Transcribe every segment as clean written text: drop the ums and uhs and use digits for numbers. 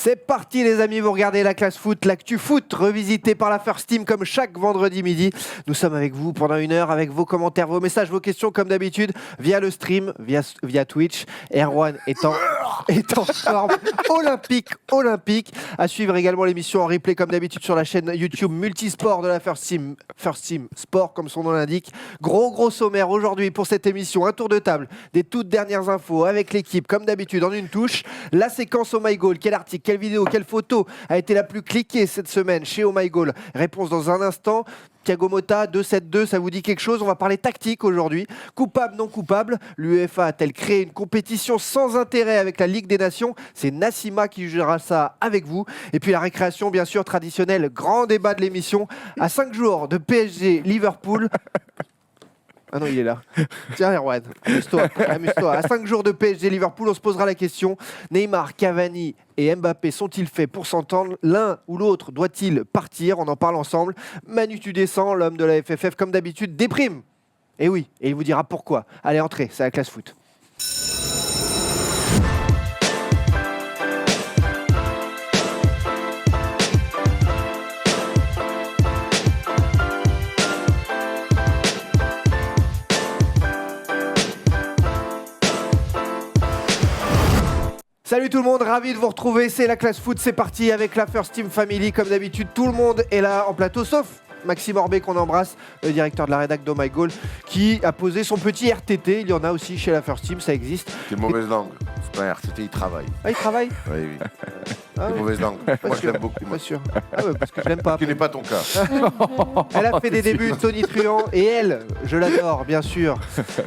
C'est parti les amis, vous regardez la classe foot, l'actu foot, revisité par la First Team comme chaque vendredi midi. Nous sommes avec vous pendant 1 heure avec vos commentaires, vos messages, vos questions comme d'habitude via le stream, via Twitch. Erwan est en forme olympique. À suivre également l'émission en replay comme d'habitude sur la chaîne YouTube Multisport de la First Team Sport comme son nom l'indique. Gros sommaire aujourd'hui pour cette émission, un tour de table, des toutes dernières infos avec l'équipe comme d'habitude en une touche. La séquence Oh My Goal, quel article, quelle vidéo, quelle photo a été la plus cliquée cette semaine chez Oh My Goal? Réponse dans un instant. Thiago Motta, 2-7-2, ça vous dit quelque chose? On va parler tactique aujourd'hui. Coupable, non coupable. L'UEFA a-t-elle créé une compétition sans intérêt avec la Ligue des Nations? C'est Nassima qui jugera ça avec vous. Et puis la récréation, bien sûr, traditionnelle. Grand débat de l'émission. À 5 jours de PSG Liverpool. Ah non, il est là. Tiens, Erwan, amuse-toi. À 5 jours de PSG Liverpool, on se posera la question. Neymar, Cavani et Mbappé sont-ils faits pour s'entendre? L'un ou l'autre doit-il partir? On en parle ensemble. Manu, tu descends, l'homme de la FFF, comme d'habitude, déprime. Et oui, et il vous dira pourquoi. Allez, entrez, c'est la classe foot. Salut tout le monde, ravi de vous retrouver, c'est la classe foot, c'est parti avec la First Team Family. Comme d'habitude, tout le monde est là en plateau, sauf Maxime Orbet qu'on embrasse, le directeur de la rédac d'Oh My Goal, qui a posé son petit RTT. Il y en a aussi chez la First Team, ça existe. C'est mauvaise langue, c'est pas un RTT, il travaille. Ah, il travaille? Oui. Ah, c'est mauvaise langue, moi je l'aime beaucoup. Pas sûr. Ah ouais, parce que je l'aime pas. Ce qui n'est pas ton cas. Elle a fait des débuts de Tony Truant et elle, je l'adore bien sûr.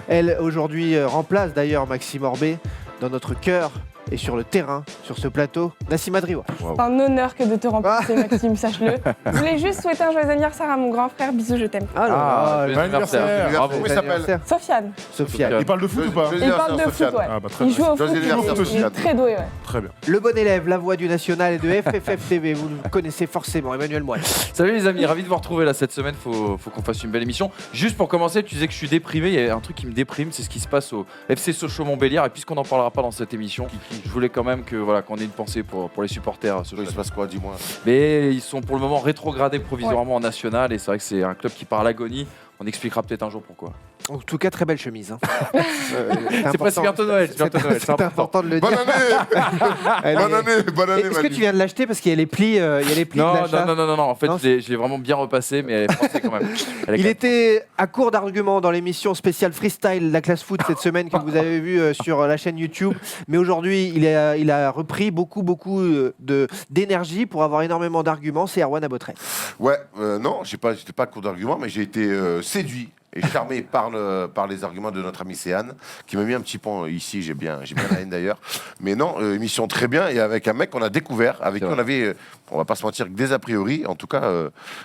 Elle aujourd'hui remplace d'ailleurs Maxime Orbet dans notre cœur. Et sur le terrain, sur ce plateau, Nassima Driouach. Wow. C'est un honneur que de te remplacer, Maxime, sache-le. Je voulais juste souhaiter un joyeux anniversaire à mon grand frère. Bisous, je t'aime. Bon anniversaire. Bravo. Comment il s'appelle? Sofiane. Il parle de foot ou pas? Il parle de foot, ouais. Ah bah très Il joue bien. au foot, il est très doué, ouais. Très bien. Le bon élève, la voix du national et de FFF TV, vous le connaissez forcément, Emmanuel Moine. Salut les amis, ravi de vous retrouver là cette semaine, faut qu'on fasse une belle émission. Juste pour commencer, tu disais que je suis déprimé, il y a un truc qui me déprime, c'est ce qui se passe au FC Sochaux-Montbéliard, et puisqu'on n'en parlera pas dans cette émission, je voulais quand même qu'on ait une pensée pour les supporters. Il se passe quoi, dis-moi? Mais ils sont pour le moment rétrogradés provisoirement en national, et c'est vrai que c'est un club qui part à l'agonie. On expliquera peut-être un jour pourquoi. En tout cas, très belle chemise. Hein. C'est presque bientôt Noël. C'est important de le dire. Bonne année. Est-ce que tu viens de l'acheter parce qu'il y a les plis, Non. En fait, Non, je l'ai vraiment bien repassé, mais elle est française quand même. Il était à court d'arguments dans l'émission spéciale Freestyle, la classe foot cette semaine que vous avez vu sur la chaîne YouTube. Mais aujourd'hui, il a repris beaucoup d'énergie pour avoir énormément d'arguments. C'est Erwan Abotrey. Ouais, non, j'étais pas à court d'arguments, mais j'ai été séduit et charmé par les arguments de notre ami Céane, qui m'a mis un petit pont ici, j'ai bien la haine d'ailleurs. Mais non, émission très bien, et avec un mec qu'on a découvert, avec qui on avait, on va pas se mentir, des a priori, en tout cas,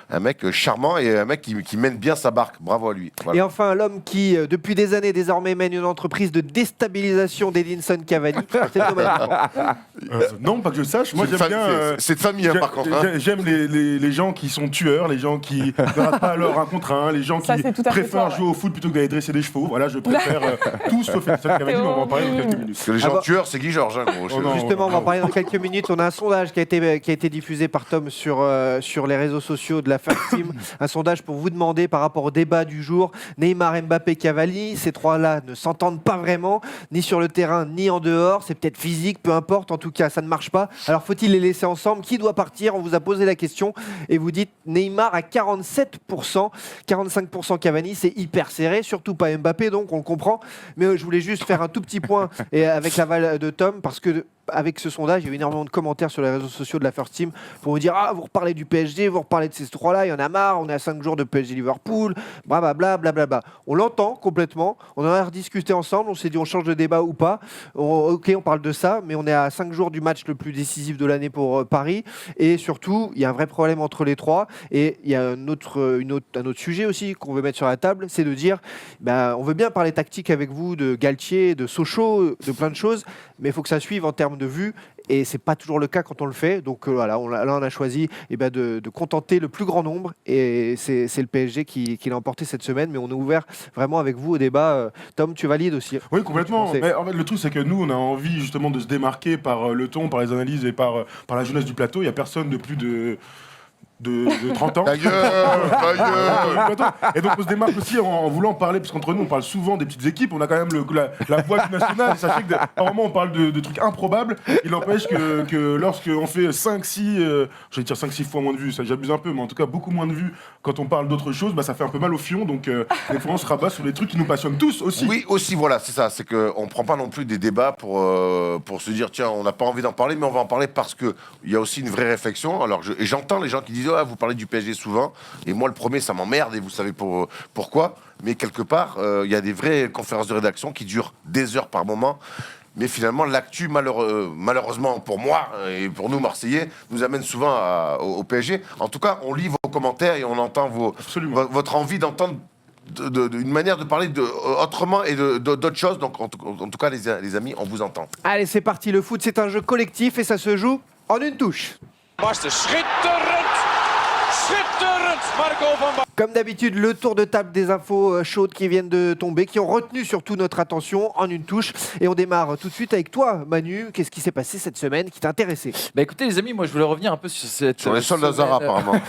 un mec charmant et un mec qui mène bien sa barque. Bravo à lui. Voilà. Et enfin, l'homme qui, depuis des années, désormais mène une entreprise de déstabilisation d'Edinson Cavani. C'est Thomas. Non, pas que je sache. Moi, j'aime bien. C'est de famille, hein, par contre. Hein. J'aime les gens qui sont tueurs, les gens qui ne ratent pas leur 1 contre 1, les gens qui préfèrent jouer au foot plutôt que d'aller dresser des chevaux. Voilà, je préfère tous sauf Edinson Cavani, mais on va en parler dans quelques minutes. Parce que les gens tueurs, c'est Guy Georges, hein, gros. Justement, on va en parler dans quelques minutes. On a un sondage qui a été diffusé par Tom sur les réseaux sociaux de la First Team. Un sondage pour vous demander par rapport au débat du jour. Neymar, Mbappé, Cavani, ces trois-là ne s'entendent pas vraiment, ni sur le terrain, ni en dehors. C'est peut-être physique, peu importe. En tout cas, ça ne marche pas. Alors, faut-il les laisser ensemble? Qui doit partir? On vous a posé la question et vous dites Neymar à 47%, 45% Cavani. C'est hyper serré, surtout pas Mbappé, donc on le comprend. Mais je voulais juste faire un tout petit point et avec l'aval de Tom, parce que avec ce sondage, il y a eu énormément de commentaires sur les réseaux sociaux de la First Team pour vous dire vous reparlez du PSG, vous reparlez de ces trois-là, il y en a marre, on est à 5 jours de PSG Liverpool, blablabla. On l'entend complètement, on en a rediscuté ensemble, on s'est dit on change de débat ou pas. Ok, on parle de ça, mais on est à 5 jours du match le plus décisif de l'année pour Paris, et surtout, il y a un vrai problème entre les trois, et il y a un autre sujet aussi qu'on veut mettre sur la table, c'est de dire, on veut bien parler tactique avec vous, de Galtier, de Sochaux, de plein de choses, mais il faut que ça suive en termes de vues et c'est pas toujours le cas quand on le fait. Donc voilà, là on a choisi de contenter le plus grand nombre, et c'est le PSG qui l'a emporté cette semaine. Mais on est ouvert vraiment avec vous au débat. Tom, tu valides aussi? Oui, complètement. Mais en fait, le truc, c'est que nous, on a envie justement de se démarquer par le ton, par les analyses et par la jeunesse du plateau. Il n'y a personne de plus de 30 ans. Ta gueule. Et donc on se démarque aussi en voulant parler, parce qu'entre nous on parle souvent des petites équipes, on a quand même la voix du national, et sachez que par moment on parle de trucs improbables, il n'empêche que lorsqu'on fait 5-6, je vais dire 5-6 fois moins de vues, ça j'abuse un peu, mais en tout cas beaucoup moins de vues quand on parle d'autres choses, ça fait un peu mal au fion, donc des fois on se rabat sur les trucs qui nous passionnent tous aussi. Oui, aussi, voilà, c'est ça, c'est qu'on ne prend pas non plus des débats pour se dire, tiens, on n'a pas envie d'en parler, mais on va en parler parce qu'il y a aussi une vraie réflexion. Alors, et j'entends les gens qui disent, vous parlez du PSG souvent, et moi le premier ça m'emmerde, et vous savez pourquoi, mais quelque part il y a des vraies conférences de rédaction qui durent des heures par moment, mais finalement l'actu malheureusement pour moi et pour nous Marseillais nous amène souvent au PSG. En tout cas on lit vos commentaires et on entend votre envie d'entendre une manière de parler autrement et d'autres choses, donc en tout cas les amis, on vous entend. Allez, c'est parti, le foot c'est un jeu collectif et ça se joue en une touche. Comme d'habitude, le tour de table des infos chaudes qui viennent de tomber, qui ont retenu surtout notre attention en une touche. Et on démarre tout de suite avec toi, Manu. Qu'est-ce qui s'est passé cette semaine qui t'a intéressé? Écoutez les amis, moi je voulais revenir un peu sur les soldes Zara apparemment.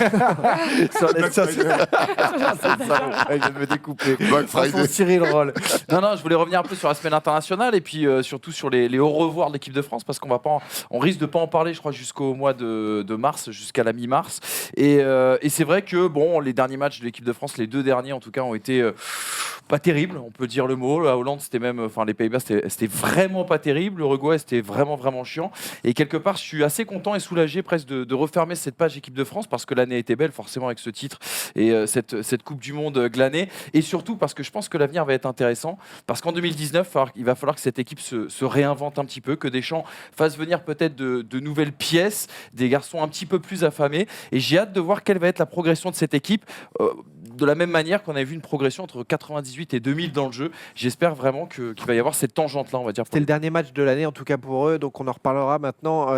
Sur les soldes il vient de me découper. Black Friday. Cyril Roll. Non, je voulais revenir un peu sur la semaine internationale et puis surtout sur les au revoir de l'équipe de France, parce on risque de pas en parler, je crois, jusqu'au mois de mars, jusqu'à la mi-mars. Et c'est vrai que les derniers matchs de l'équipe de France, les 2 derniers en tout cas, ont été pas terribles, on peut dire le mot. La Hollande, c'était même, les Pays-Bas, c'était vraiment pas terrible. L'Uruguay, c'était vraiment chiant. Et quelque part, je suis assez content et soulagé presque de refermer cette page équipe de France, parce que l'année était belle forcément avec ce titre et cette Coupe du Monde glanée. Et surtout parce que je pense que l'avenir va être intéressant, parce qu'en 2019, il va falloir que cette équipe se réinvente un petit peu, que Deschamps fasse venir peut-être de nouvelles pièces, des garçons un petit peu plus affamés. Et j'ai hâte de voir quelle va être la progression de cette équipe, de la même manière qu'on avait vu une progression entre 98 et 2000 dans le jeu. J'espère vraiment qu'il va y avoir cette tangente-là, on va dire. C'était le dernier match de l'année, en tout cas pour eux, donc on en reparlera maintenant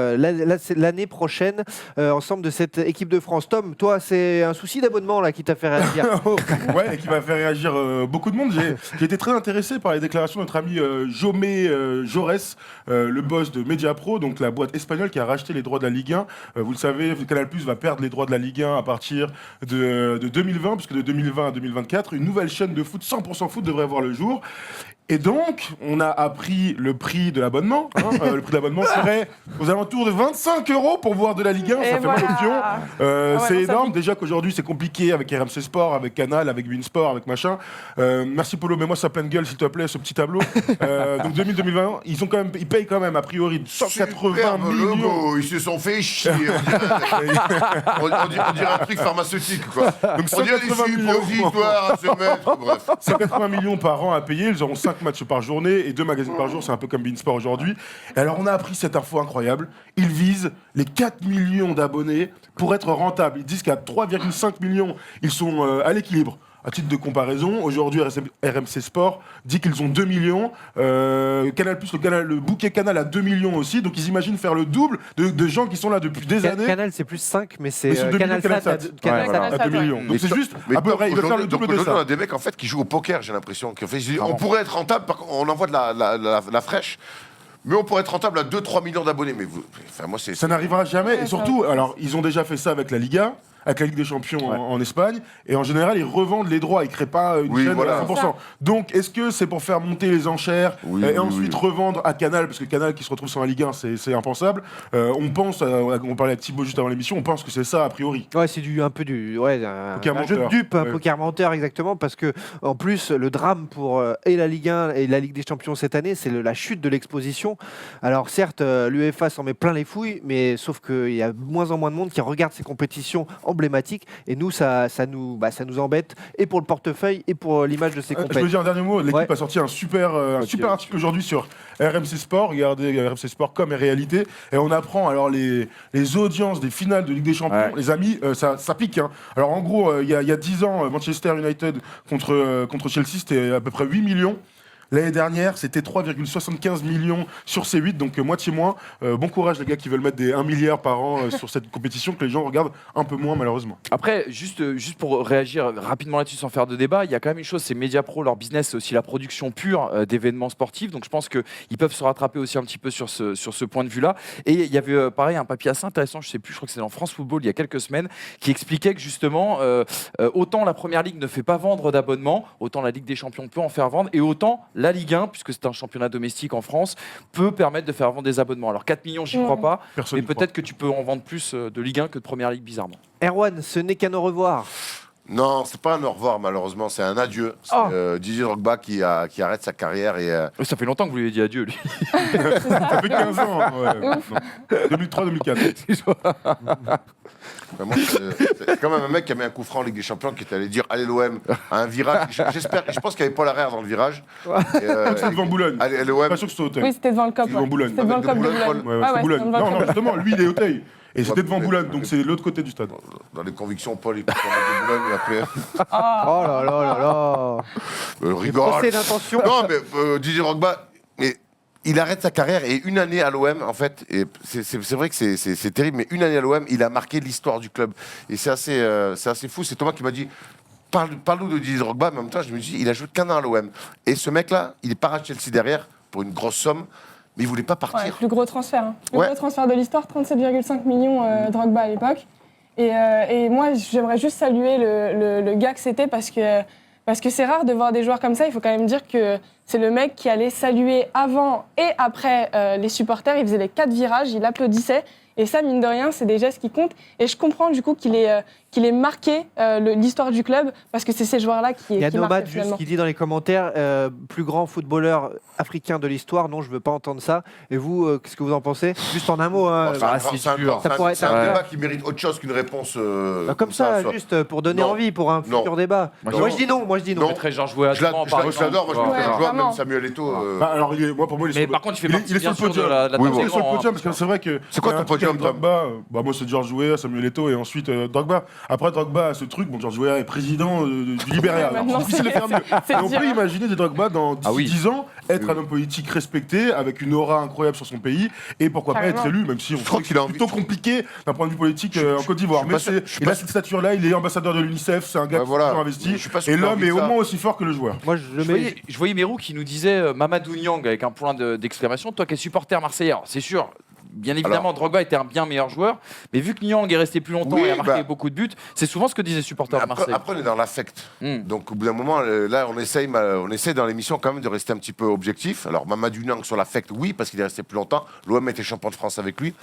c'est l'année prochaine, ensemble de cette équipe de France. Tom, toi, c'est un souci d'abonnement là qui t'a fait réagir. Ouais, et qui va faire réagir beaucoup de monde. J'ai été très intéressé par les déclarations de notre ami Jomé Jaurès, le boss de Mediapro, donc la boîte espagnole qui a racheté les droits de la Ligue 1. Vous le savez, Canal+ va perdre les droits de la Ligue 1 à partir de 2020, puisque de 2020 à 2024, une nouvelle chaîne de foot 100% foot devrait voir le jour. Et donc, on a appris le prix de l'abonnement. Le prix de l'abonnement serait aux alentours de 25 € pour voir de la Ligue 1. Ça fait mal au pion. C'est énorme. Déjà qu'aujourd'hui, c'est compliqué avec RMC Sport, avec Canal, avec Beansport, avec machin. Merci Polo, mets-moi ça pleine gueule, s'il te plaît, ce petit tableau. Donc 2020, ils payent quand même, a priori, 180 millions. Logo, ils se sont fait chier. On dirait un truc pharmaceutique, quoi. Donc on dirait des suppositoires à se mettre. Bref. 180 millions par an à payer. Ils auront 5 matchs par journée et 2 magazines par jour, c'est un peu comme Beansport aujourd'hui. Et alors on a appris cette info incroyable, ils visent les 4 millions d'abonnés pour être rentables. Ils disent qu'à 3,5 millions, ils sont à l'équilibre. À titre de comparaison, aujourd'hui, RMC Sport dit qu'ils ont 2 millions. Canal+, le bouquet Canal a 2 millions aussi. Donc, ils imaginent faire le double de gens qui sont là depuis des années. Canal, c'est plus 5, mais c'est Canal Sat à 2 millions. Donc, c'est juste à peu près, ils veulent faire le double de ça. On a des mecs, en fait, qui jouent au poker, j'ai l'impression. On pourrait être rentable, on envoie de la fraîche. Mais on pourrait être rentable à 2-3 millions d'abonnés. Mais moi, ça n'arrivera jamais. Et surtout, alors, ils ont déjà fait ça avec la Liga, avec la Ligue des Champions en Espagne, et en général, ils revendent les droits, ils ne créent pas une chaîne à 100%. Donc, est-ce que c'est pour faire monter les enchères et ensuite revendre à Canal, parce que Canal qui se retrouve sur la Ligue 1, c'est impensable. On pense, on parlait avec Thibaut juste avant l'émission, on pense que c'est ça a priori. Ouais, c'est un jeu de dupe, un poker menteur exactement, parce que en plus, le drame pour et la Ligue 1 et la Ligue des Champions cette année, c'est la chute de l'exposition. Alors certes, l'UEFA s'en met plein les fouilles, mais sauf qu'il y a de moins en moins de monde qui regarde ces compétitions emblématique, et nous ça nous embête, et pour le portefeuille et pour l'image de ces compétitions. Je veux dire un dernier mot, l'équipe a sorti un super article aujourd'hui sur RMC Sport, regardez RMC Sport comme est réalité, et on apprend alors les audiences des finales de Ligue des Champions, les amis, ça pique. Alors en gros, il y a 10 ans, Manchester United contre Chelsea, c'était à peu près 8 millions. L'année dernière, c'était 3,75 millions sur C8, donc moitié moins. Bon courage les gars qui veulent mettre des 1 milliard par an sur cette compétition que les gens regardent un peu moins malheureusement. Après, juste pour réagir rapidement là-dessus sans faire de débat, il y a quand même une chose, c'est Mediapro, leur business, c'est aussi la production pure d'événements sportifs. Donc je pense qu'ils peuvent se rattraper aussi un petit peu sur ce point de vue-là. Et il y avait pareil un papier assez intéressant, je sais plus, je crois que c'est dans France Football il y a quelques semaines, qui expliquait que justement, autant la Première Ligue ne fait pas vendre d'abonnements, autant la Ligue des Champions peut en faire vendre, et autant la Ligue 1, puisque c'est un championnat domestique en France, peut permettre de faire vendre des abonnements. Alors 4 millions, j'y crois pas, Personne mais n'y croit. peut-être que tu peux en vendre plus de Ligue 1 que de Première Ligue, bizarrement. Erwan, ce n'est qu'un au revoir. Non, c'est pas un au revoir, malheureusement, c'est un adieu. C'est Didier Drogba qui arrête sa carrière et Ça fait longtemps que vous lui avez dit adieu, lui. Ça fait 15 ans. Ouais. 2003-2004. vraiment, c'est quand même un mec qui a mis un coup franc en Ligue des Champions qui était allé dire allez l'OM à un virage. J'espère, je pense qu'il n'y avait pas l'arrière dans le virage. C'était devant Boulogne. Allez Je l'OM. suis pas sûr que c'était au Hauteuil. Oui, c'était devant le COP. C'était devant Boulogne. C'était devant le COP de Boulogne, Boulogne. Ouais, Ouais, c'était Boulogne. c'était devant le Non, COP. justement, lui il est au Hauteuil. Et c'était devant mais- Boulogne, donc c'est l'autre côté du stade. Dans les convictions, Paul, il peut prendre de Boulogne et après. Oh là là là là. Les Rigole. procès d'intention. Non, mais Didier Drogba, mais il arrête sa carrière et une année à l'OM, en fait, et c'est vrai que c'est terrible, mais une année à l'OM, il a marqué l'histoire du club. Et c'est assez fou. C'est Thomas qui m'a dit. Parle-nous de Didier Drogba, mais en même temps, je me dis, il a joué qu'un an à l'OM. Et ce mec-là, il est pas à Chelsea derrière pour une grosse somme, mais il voulait pas Ouais, partir. plus gros transfert. Hein. Plus Ouais. gros transfert de l'histoire, 37,5 millions Drogba à l'époque. Et moi, j'aimerais juste saluer le gars que c'était parce que c'est rare de voir des joueurs comme ça. Il faut quand même dire que c'est le mec qui allait saluer avant et après les supporters. Il faisait les 4 virages, il applaudissait. Et ça, mine de rien, c'est des gestes qui comptent. Et je comprends du coup qu'il ait marqué l'histoire du club parce que c'est ces joueurs-là qui Il y a qui Nomad marquent juste finalement. qui dit dans les commentaires plus grand footballeur africain de l'histoire. Non, je veux pas entendre ça. Et vous, qu'est-ce que vous en pensez? Juste en un mot. Hein, C'est un- bah, c'est c'est un- sûr. c'est un- Ça pourrait être c'est un un débat. débat qui mérite autre chose qu'une réponse comme ça, soit- juste pour donner Non. envie pour un Non. futur débat. Moi, Moi, je- je dis non. Moi, je dis non. Non. Je mettrais Georges Weah Je l'adore, devant, par exemple. moi je Ouais, préfère un joueur, vraiment. même Samuel Eto'o. Bah, alors, moi, pour moi, il est Mais sur par contre, il fait il est- partie il est bien sur le sûr de podium. la Oui, table bon. Il est sur le devant, podium parce que c'est vrai que. C'est quoi il y a ton un truc podium, avec Drogba, moi c'est George Weah, Samuel Eto'o et ensuite Drogba. Après Drogba a ce truc, bon George Weah est président du Libéria. Alors, Maintenant, c'est difficile de faire mieux. c'est Et on dur, peut hein. imaginer des Drogba dans 10, Ah oui. 10 ans être un homme politique respecté avec une aura incroyable sur son pays et pourquoi pas Carrément. être élu, même si on crois sait que qu'il a c'est envie- plutôt compliqué d'un point de vue politique en Côte d'Ivoire. suis Mais pas sûr- je suis il pas a cette stature-là, il est ambassadeur de l'UNICEF, c'est un gars Ouais, qui voilà. est toujours investi. Je suis pas sûr Et qu'il a l'homme envie est de au ça. moins aussi fort que le joueur. Moi, je le mets. Je voyais Mérou qui nous disait Mamadou Niang avec un point d'exclamation. Toi qui es supporter marseillais, alors, c'est sûr. Bien évidemment, Drogba était un bien meilleur joueur, mais vu que Niang est resté plus longtemps Oui, et a marqué bah. beaucoup de buts, c'est souvent ce que disaient les supporters de Marseille. Après, on est dans l'affect. Hmm. Donc, au bout d'un moment, là, on essaye dans l'émission quand même de rester un petit peu objectif. Alors, Mamadou Niang sur l'affect, oui, parce qu'il est resté plus longtemps. L'OM était champion de France avec lui.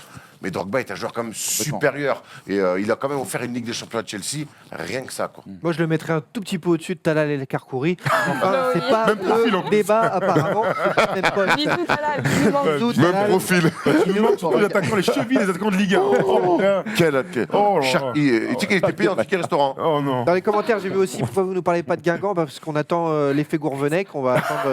Mais Drogba est un joueur quand même supérieur. Et il a quand même offert une Ligue des Champions à Chelsea. Rien que ça, quoi. Moi, je le mettrais un tout petit peu au-dessus de Talal El Karkouri. Enfin, Oui. c'est pas Même profil, en le plus. débat, apparemment. C'est pas le même poste. Bisous, Talal, bisous, Bisous, Talal. Talal. profil. Il nous manque surtout les attaquants, les chevilles des attaquants de Ligue 1. Oh, putain. Quel. Oh là là. Tu sais qu'il était payé dans ticket restaurant. Oh non. Dans les commentaires, j'ai vu aussi pourquoi vous nous parlez pas de Guingamp, parce qu'on attend l'effet Gourvenec, on va attendre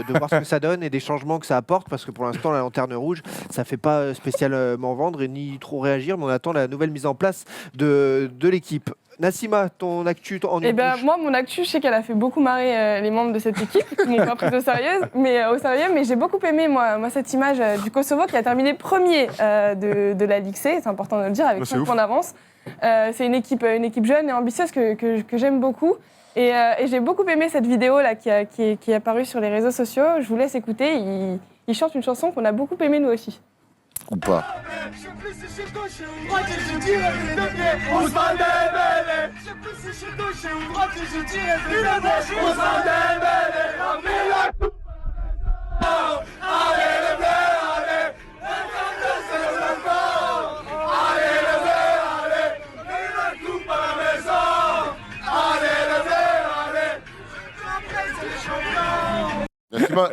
de voir ce que ça donne et des changements que ça apporte, parce que pour l'instant la lanterne rouge, ça fait pas spécialement vendre et ni trop réagir, mais on attend la nouvelle mise en place de l'équipe. Nassima, ton actu en une Eh ben, bouche. moi, mon actu, je sais qu'elle a fait beaucoup marrer les membres de cette équipe, qui m'ont pas pris au sérieux, mais j'ai beaucoup aimé, moi cette image du Kosovo qui a terminé premier de la Ligue C, c'est important de le dire, avec Ouais, c'est 5 ouf. points d'avance. C'est une équipe jeune et ambitieuse que j'aime beaucoup. Et j'ai beaucoup aimé cette vidéo là, qui est apparue sur les réseaux sociaux. Je vous laisse écouter. Il chante une chanson qu'on a beaucoup aimée nous aussi. Ou pas.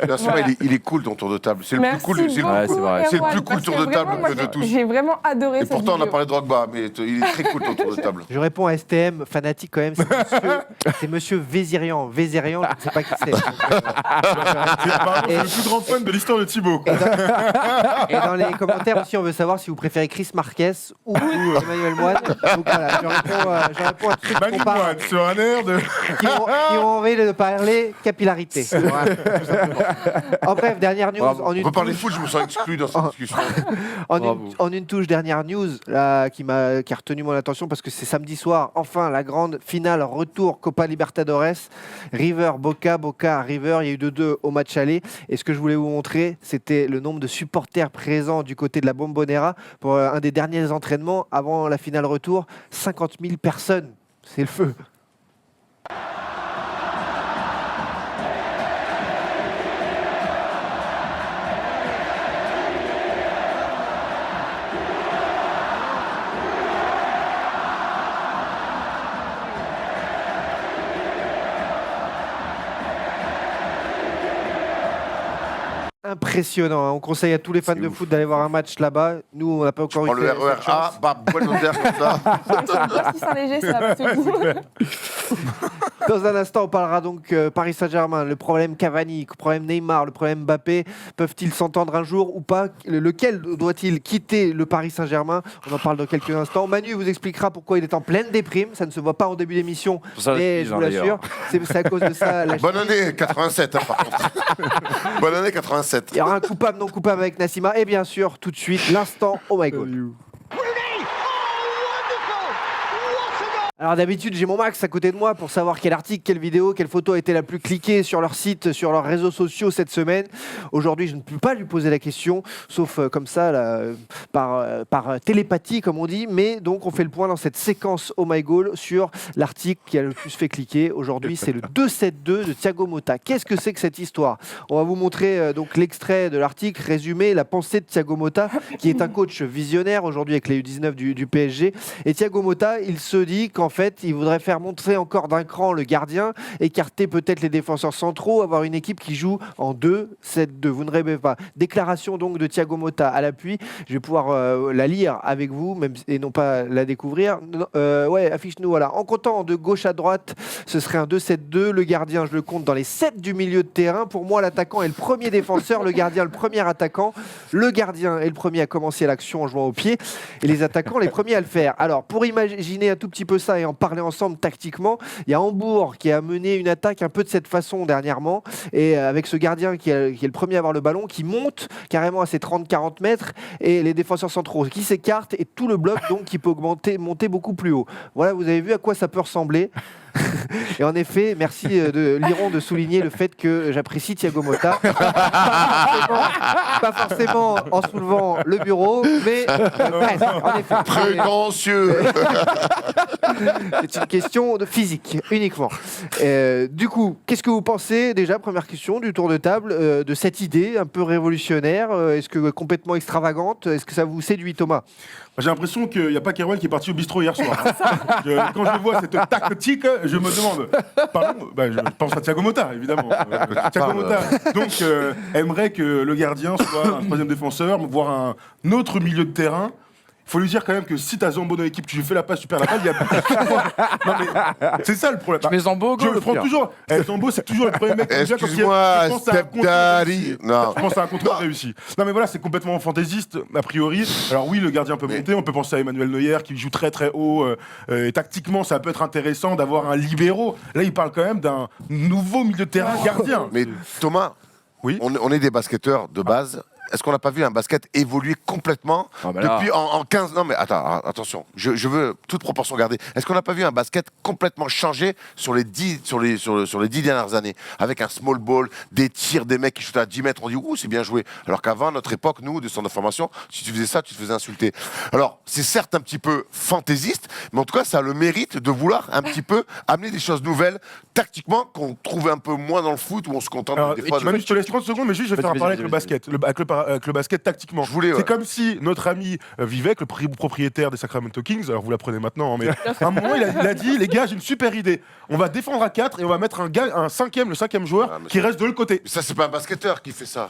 Nassima, il est cool ton tour de table. C'est le plus Merci cool. C'est le beaucoup, Ouais, c'est vrai. C'est le Erwan, plus cool parce tour que de table vraiment, moi, de tous. J'ai vraiment adoré Et cette pourtant, on a vidéo. parlé de Drogba, mais il est très cool ton tour de table. Je réponds à STM, fanatique quand même, c'est monsieur Vézirian. Vézirian, je ne sais pas qui c'est. Apparemment, c'est le plus grand fan de l'histoire de Thibaut. quoi. Et dans les commentaires aussi, on veut savoir si vous préférez Chris Marquez ou Emmanuel Moine. Donc voilà, je réponds à ceux qui Manu comparent- Moine, sur un air de. qui ont envie de parler capillarité. Voilà, tout simplement. En bref, dernière news. Bravo. En On une peut parler touche. foot, je me sens exclu dans cette discussion. Bravo. En une touche, dernière news là, qui a retenu mon attention parce que c'est samedi soir. Enfin, la grande finale retour Copa Libertadores. River, Boca, Boca, River. Il y a eu 2-2 au match aller. Et ce que je voulais vous montrer, c'était le nombre de supporters présents du côté de la Bombonera pour un des derniers entraînements avant la finale retour. 50 000 personnes. C'est le feu. Impressionnant, hein. On conseille à tous les fans C'est de ouf. foot d'aller voir un match là-bas. Nous, on n'a pas encore Prends eu le cette RER chance. A, bah, Buenos Aires comme ça. Si c'est léger, ça va passer beaucoup. Dans un instant, on parlera donc Paris Saint-Germain, le problème Cavani, le problème Neymar, le problème Mbappé. Peuvent-ils s'entendre un jour ou pas? Lequel doit-il quitter le Paris Saint-Germain? On en parle dans quelques instants. Manu vous expliquera pourquoi il est en pleine déprime. Ça ne se voit pas en début d'émission, Pour ça, mais je je vous dis, l'assure, c'est à cause de ça. La Bonne année 87, hein, par contre. Bonne année 87. Il y aura un coupable, non coupable avec Nassima. Et bien sûr, tout de suite, l'instant Oh my God. Alors d'habitude, j'ai mon Max à côté de moi pour savoir quel article, quelle vidéo, quelle photo a été la plus cliquée sur leur site, sur leurs réseaux sociaux cette semaine. Aujourd'hui, je ne peux pas lui poser la question, sauf comme ça, là, par télépathie, comme on dit. Mais donc, on fait le point dans cette séquence Oh My Goal sur l'article qui a le plus fait cliquer. Aujourd'hui, c'est le 2-7-2 de Thiago Motta. Qu'est-ce que c'est que cette histoire? On va vous montrer donc l'extrait de l'article, résumé, la pensée de Thiago Motta, qui est un coach visionnaire aujourd'hui avec les U19 du PSG. Et Thiago Motta, il se dit qu'en fait, il voudrait faire monter encore d'un cran le gardien, écarter peut-être les défenseurs centraux, avoir une équipe qui joue en 2-7-2. Vous ne rêvez pas. Déclaration donc de Thiago Motta à l'appui. Je vais pouvoir la lire avec vous, même et non pas la découvrir. Ouais, affiche-nous. Voilà. En comptant de gauche à droite, ce serait un 2-7-2. Le gardien, je le compte dans les 7 du milieu de terrain. Pour moi, l'attaquant est le premier défenseur, le gardien le premier attaquant. Le gardien est le premier à commencer l'action en jouant au pied et les attaquants les premiers à le faire. Alors, pour imaginer un tout petit peu ça et en parler ensemble tactiquement, il y a Hambourg qui a mené une attaque un peu de cette façon dernièrement et avec ce gardien qui est le premier à avoir le ballon, qui monte carrément à ses 30-40 mètres et les défenseurs centraux qui s'écartent et tout le bloc donc qui peut monter beaucoup plus haut. Voilà, vous avez vu à quoi ça peut ressembler. Et en effet, merci Liron de souligner le fait que j'apprécie Thiago Motta. Pas forcément en soulevant le bureau, mais presque, en effet. Prétentieux. C'est une question de physique uniquement. Du coup, qu'est-ce que vous pensez déjà, première question du tour de table, de cette idée un peu révolutionnaire? Est-ce que complètement extravagante? Est-ce que ça vous séduit, Thomas? J'ai l'impression qu'il n'y a pas Kerouel qui est parti au bistrot hier soir. Quand je vois cette tactique, je me demande. Pardon, je pense à Thiago Motta, évidemment. Thiago Motta, donc, aimerait que le gardien soit un troisième défenseur, voire un autre milieu de terrain. Il faut lui dire quand même que si t'as Zambo dans l'équipe, tu lui fais la passe, tu perds la balle, il y a... Non mais c'est ça le problème. Mais Zambo, Je le prends toujours. Zambo, c'est toujours le premier mec qui vient quand Excuse-moi, je pense à un Step contrôle Daddy. réussi. Non. Je pense à un contrôle réussi. Non mais voilà, c'est complètement fantaisiste, a priori. Alors oui, le gardien peut monter, on peut penser à Emmanuel Neuer qui joue très très haut. Et tactiquement, ça peut être intéressant d'avoir un libéro. Là, il parle quand même d'un nouveau milieu de terrain gardien. Mais Thomas, Oui. on est des basketteurs de base. Est-ce qu'on n'a pas vu un basket évoluer complètement Ah bah là. depuis en 15... Non mais attends, attention, je veux toute proportion garder. Est-ce qu'on n'a pas vu un basket complètement changé sur les 10 dernières années, avec un small ball, des tirs, des mecs qui shootent à 10 mètres, on dit ouh c'est bien joué. Alors qu'avant, à notre époque, nous, de centre de formation, si tu faisais ça, tu te faisais insulter. Alors c'est certes un petit peu fantaisiste, mais en tout cas ça a le mérite de vouloir un petit peu amener des choses nouvelles, tactiquement, qu'on trouve un peu moins dans le foot, où on se contente Alors, des fois de... Manu, je te laisse 30 secondes, mais juste je vais faire un Vas-y, parallèle vas-y, avec le basket, avec le basket tactiquement. Je voulais, ouais. C'est comme si notre ami Vivek, le propriétaire des Sacramento Kings, alors vous l'apprenez maintenant, hein, mais à un moment il a dit les gars, j'ai une super idée. On va défendre à 4 et on va mettre le cinquième joueur Ah, mais qui reste de l'autre côté. Ça, c'est pas un basketteur qui fait ça.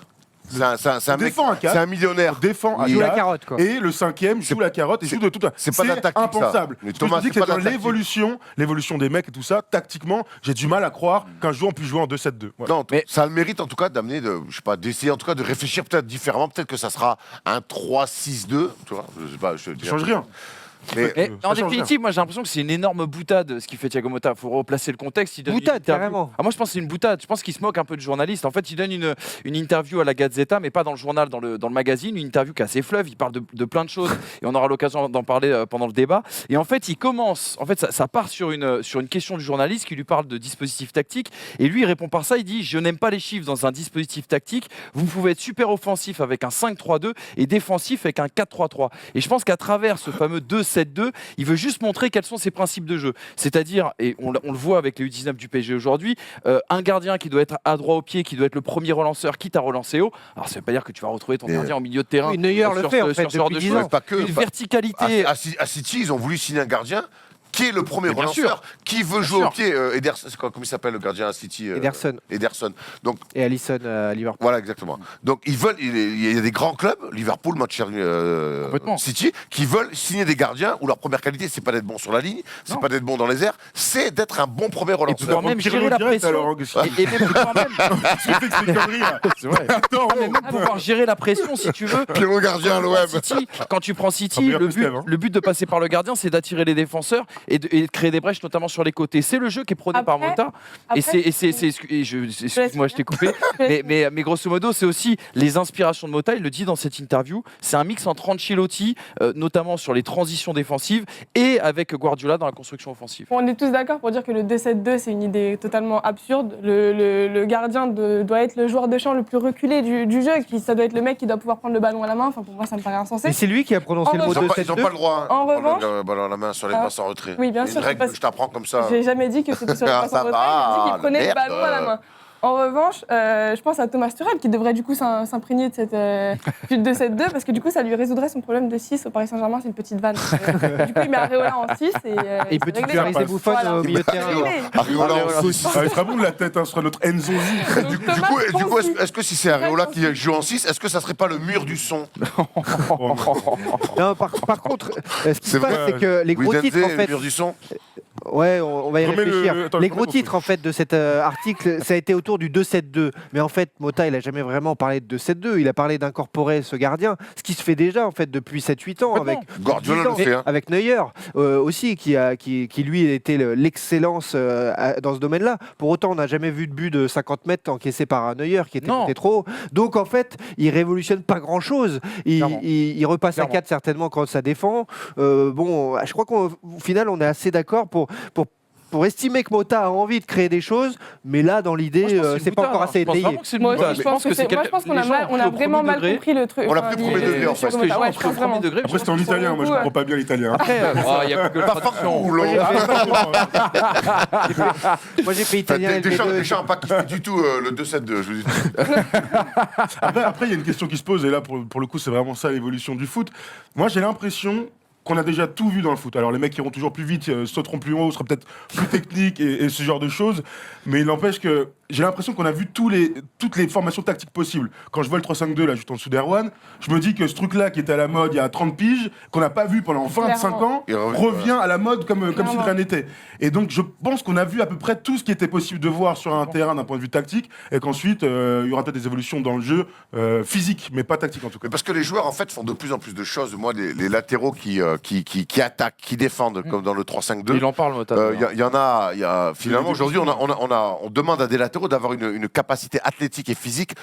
C'est un mec, Défend à 4. c'est un millionnaire. Défend à Il- Joue la 4, carotte, quoi. et le cinquième joue la carotte et joue de tout. c'est pas de la tactique, ça. impensable. Mais Ce que Thomas, je te dis c'est que pas c'est de dans la tactique. l'évolution des mecs et tout ça. Tactiquement, j'ai du mal à croire qu'un joueur puisse jouer en 2-7-2. Voilà. Non, Mais- ça a le mérite en tout cas d'amener, je sais pas, d'essayer en tout cas de réfléchir peut-être différemment. Peut-être que ça sera un 3-6-2. Tu vois, je sais pas, je te Ça dis. change rien. Mais Et Ça en change définitive, moi j'ai l'impression que c'est une énorme boutade ce qu'il fait Thiago Motta. Il faut replacer le contexte. Il donne une Boutade, interview. carrément. Ah, moi je pense que c'est une boutade. Je pense qu'il se moque un peu de journalistes. En fait, il donne une interview à la Gazzetta, mais pas dans le journal, dans le magazine. Une interview qui est assez fleuve. Il parle de plein de choses et on aura l'occasion d'en parler pendant le débat. Et en fait, il commence. En fait, ça part sur une question du journaliste qui lui parle de dispositif tactique. Et lui, il répond par ça. Il dit je n'aime pas les chiffres dans un dispositif tactique. Vous pouvez être super offensif avec un 5-3-2 et défensif avec un 4-3-3. Et je pense qu'à travers ce fameux 2-7-2, il veut juste montrer quels sont ses principes de jeu. C'est-à-dire, et on le voit avec les U19 du PSG aujourd'hui, un gardien qui doit être à droit au pied, qui doit être le premier relanceur, quitte à relancer haut. Alors ça veut pas dire que tu vas retrouver ton gardien au milieu de terrain. Oui, Neuer le fait, en fait, ce genre depuis de 10 choses. ans. mais pas que. Une verticalité. À City, ils ont voulu signer un gardien qui est le premier Mais bien relanceur, qui veut jouer sûr. au pied. Ederson, comment il s'appelle le gardien à City Ederson. Donc Et Alisson à Liverpool. voilà, exactement. Donc ils veulent, il y a des grands clubs, Liverpool, Manchester Complètement. City, qui veulent signer des gardiens où leur première qualité, c'est pas d'être bon sur la ligne, c'est Non. pas d'être bon dans les airs, c'est d'être un bon premier Et relanceur. pouvoir même gérer la pression. Et même pouvoir même, c'est vrai. Attends, Mais même pouvoir gérer la pression si tu veux. Quel bon gardien à l'OM. City, quand tu prends City, meilleur le que but, Steve, hein. le but de passer par le gardien, c'est d'attirer les défenseurs et de créer des brèches, notamment sur les côtés. C'est le jeu qui est prôné par Après- Motta. Excuse-moi, je t'ai coupé. mais grosso modo, c'est aussi les inspirations de Motta. Il le dit dans cette interview. C'est un mix entre Ancelotti, notamment sur les transitions défensives, et avec Guardiola dans la construction offensive. On est tous d'accord pour dire que le 2-7-2, c'est une idée totalement absurde. Le gardien doit être le joueur de champ le plus reculé du jeu. Ça doit être le mec qui doit pouvoir prendre le ballon à la main. Enfin, pour moi, ça me paraît insensé. Et c'est lui qui a prononcé En le mot revanche- Ils n'ont pas le 2-7-2. droit En de revanche- prendre le ballon à la main sur les Ah, passes en retrait. oui, bien C'est sûr, une règle parce- que je t'apprends comme ça. J'ai jamais dit que c'était sur le Ah, passe ça en retrait, va, j'ai dit qu'il prenait merde. le ballon à la main. En revanche, je pense à Thomas Tuchel qui devrait du coup s'imprégner de cette du 2-7-2 parce que du coup ça lui résoudrait son problème de 6 au Paris Saint-Germain, c'est une petite vanne. Du coup il met Areola en 6 et Et c'est peut réglé. titulariser Buffon Voilà. au milieu de terrain. Réglé. Areola en saucisse. Ah, il sera bon de la tête, hein, ce sera notre Enzo Zi. Donc, Du Thomas coup, pense- est-ce que si c'est Areola qui joue en 6, est-ce que ça serait pas le mur du son? Non, par contre, ce qui se C'est passe, vrai. c'est que les gros Denze, titres, en le fait, mur du son? ouais, on va y Remets réfléchir. attends, Les remets gros ton titres, en fait, de cet article, ça a été autour du 2-7-2. Mais en fait, Motta, il a jamais vraiment parlé de 2-7-2. Il a parlé d'incorporer ce gardien, ce qui se fait déjà, en fait, depuis 7-8 ans, avec Complètement. Guardiola 10 ans, le fait, hein. avec Neuer aussi, qui lui était l'excellence dans ce domaine-là. Pour autant, on n'a jamais vu de but de 50 mètres encaissé par Neuer, qui était Non. peut-être trop haut. Donc, en fait, il révolutionne pas grand-chose. Clairement. Il repasse à Clairement. 4 certainement quand ça défend. Bon, je crois qu'au final, on est assez d'accord pour estimer que Motta a envie de créer des choses, mais là, dans l'idée, Moi, je pense que c'est pas encore assez Je pense étayé. vraiment que c'est une Moi aussi, boutade. je pense que c'est. Moi, je pense qu'on les a, gens mal- ont on pris a au vraiment premier mal degré. compris le truc. On l'a pris au premier degré, en fait. Parce que les gens Ouais, ont je pris au pense premier vraiment. degré. Après, c'était en italien, moi je comprends pas bien l'italien. Après, il y a Google Traduction. Ouh, là. Moi, j'ai fait italien Deschamps LV2. n'a pas kiffé du tout le 2-7-2, je vous dis. Après, il y a une question qui se pose, et là, pour le coup, c'est vraiment ça l'évolution du foot. Moi, j'ai l'impression qu'on a déjà tout vu dans le foot. Alors, les mecs iront toujours plus vite, sauteront plus haut, seront peut-être plus techniques et ce genre de choses. Mais il n'empêche que j'ai l'impression qu'on a vu toutes les formations tactiques possibles. Quand je vois le 3-5-2, là, juste en dessous d'Erwan, je me dis que ce truc-là qui était à la mode il y a 30 piges, qu'on n'a pas vu pendant 25 ans, Il revient à la mode comme si de Clairement. rien n'était. Et donc, je pense qu'on a vu à peu près tout ce qui était possible de voir sur un terrain d'un point de vue tactique, et qu'ensuite, il y aura peut-être des évolutions dans le jeu physique, mais pas tactique en tout cas. Mais parce que les joueurs, en fait, font de plus en plus de choses. Moi, les latéraux qui attaquent, qui défendent, comme dans le 3-5-2, Il en parle, Motta. il y en a. Finalement, aujourd'hui, on demande à des latéraux d'avoir une capacité athlétique et physique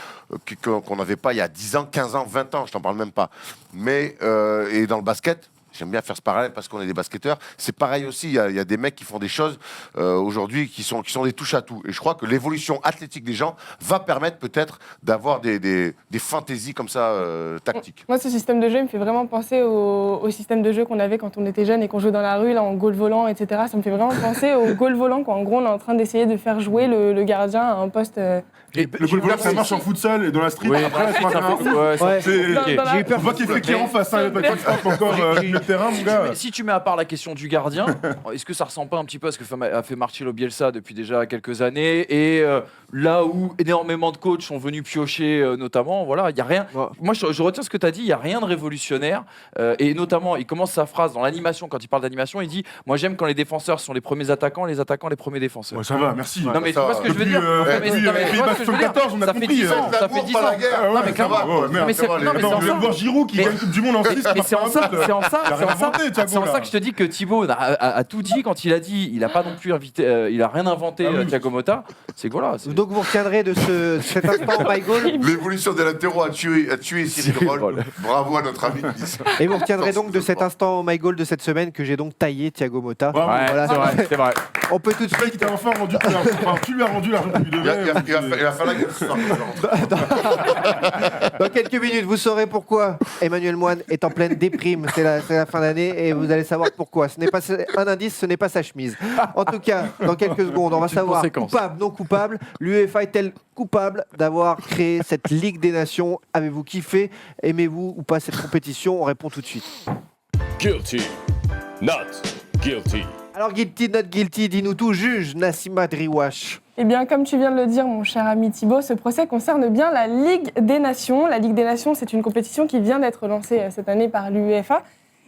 qu'on n'avait pas il y a 10 ans, 15 ans, 20 ans, je t'en parle même pas. Mais, et dans le basket, j'aime bien faire ce parallèle parce qu'on est des basketteurs, c'est pareil aussi, il y a des mecs qui font des choses aujourd'hui qui sont des touches à tout. Et je crois que l'évolution athlétique des gens va permettre peut-être d'avoir des fantaisies comme ça tactiques. Moi, ce système de jeu il me fait vraiment penser au système de jeu qu'on avait quand on était jeune et qu'on jouait dans la rue, là, en goal volant, etc. Ça me fait vraiment penser au goal volant, quand en gros, on est en train d'essayer de faire jouer le gardien à un poste. Le goal volant, ça marche en futsal et dans la street. Oui, Après, c'est pas ça grave. fait- ouais, ça Ouais. C'est- Dans la- J'ai eu peur. On voit qu'il fait clair en face, hein, il n'y a pas de stop encore le terrain, mon gars. Si tu mets à part la question du gardien, est-ce que ça ressemble pas un petit peu à ce que a fait Marcelo Bielsa depuis déjà quelques années et là où énormément de coachs sont venus piocher notamment, voilà, il y a rien. Ouais. Moi, je retiens ce que tu as dit, il y a rien de révolutionnaire et notamment, il commence sa phrase dans l'animation quand il parle d'animation, il dit "Moi, j'aime quand les défenseurs sont les premiers attaquants, les attaquants les premiers défenseurs." Ouais, ça va, merci. Non mais tu ça vois va. ce que je veux Depuis, dire Non, mais- depuis, non, mais tu vois ce que je veux dire 74, on a Ça fait compris, 10 ans, ça fait 10 ans. pas la guerre. Non mais clairement. Ouais, merde, mais ça va, c'est- non, mais on c'est en vient de ça. voir Giroud qui Mais- gagne Coupe du Monde en 6. Mais c'est en ça, c'est en ça, rien inventé, Thiago. C'est pour ça que je te dis que Thibaut a tout dit quand il a dit, il a pas non plus invité, il a rien inventé Thiago Motta. C'est que voilà. Donc vous retiendrez de cet instant My Goal. L'évolution des latéraux a tué Cyril Roll. Bravo à notre ami. Et vous retiendrez donc de cet instant My Goal de cette semaine que j'ai donc taillé Thiago Motta. Bravo. Ouais, Voilà, c'est vrai. on peut tout de C'est vrai suite. qu'il t'a enfin rendu. Enfin, tu lui as rendu l'argent que tu lui devais. Il a fallu que ça. Dans quelques minutes, vous saurez pourquoi Emmanuel Moine est en pleine déprime. C'est la fin d'année et vous allez savoir pourquoi. Ce n'est pas un indice, ce n'est pas sa chemise. En tout cas, dans quelques secondes, on va savoir conséquence. coupable, non coupable. L'UEFA est-elle coupable d'avoir créé cette Ligue des Nations? Avez-vous kiffé? Aimez-vous ou pas cette compétition? On répond tout de suite. Guilty, not guilty. Alors, guilty, not guilty, dis-nous tout, juge Nassima Driouache. Eh bien, comme tu viens de le dire, mon cher ami Thibaut, ce procès concerne bien la Ligue des Nations. La Ligue des Nations, c'est une compétition qui vient d'être lancée cette année par l'UEFA,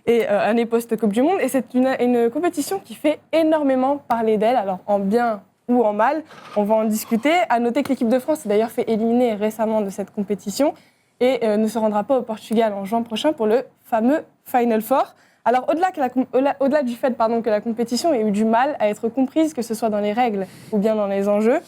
et année post-Coupe du Monde. Et c'est une compétition qui fait énormément parler d'elle, alors en bien ou en mal. On va en discuter. À noter que l'équipe de France s'est d'ailleurs fait éliminer récemment de cette compétition et ne se rendra pas au Portugal en juin prochain pour le fameux Final Four. Alors, au-delà du fait que la compétition ait eu du mal à être comprise, que ce soit dans les règles ou bien dans les enjeux,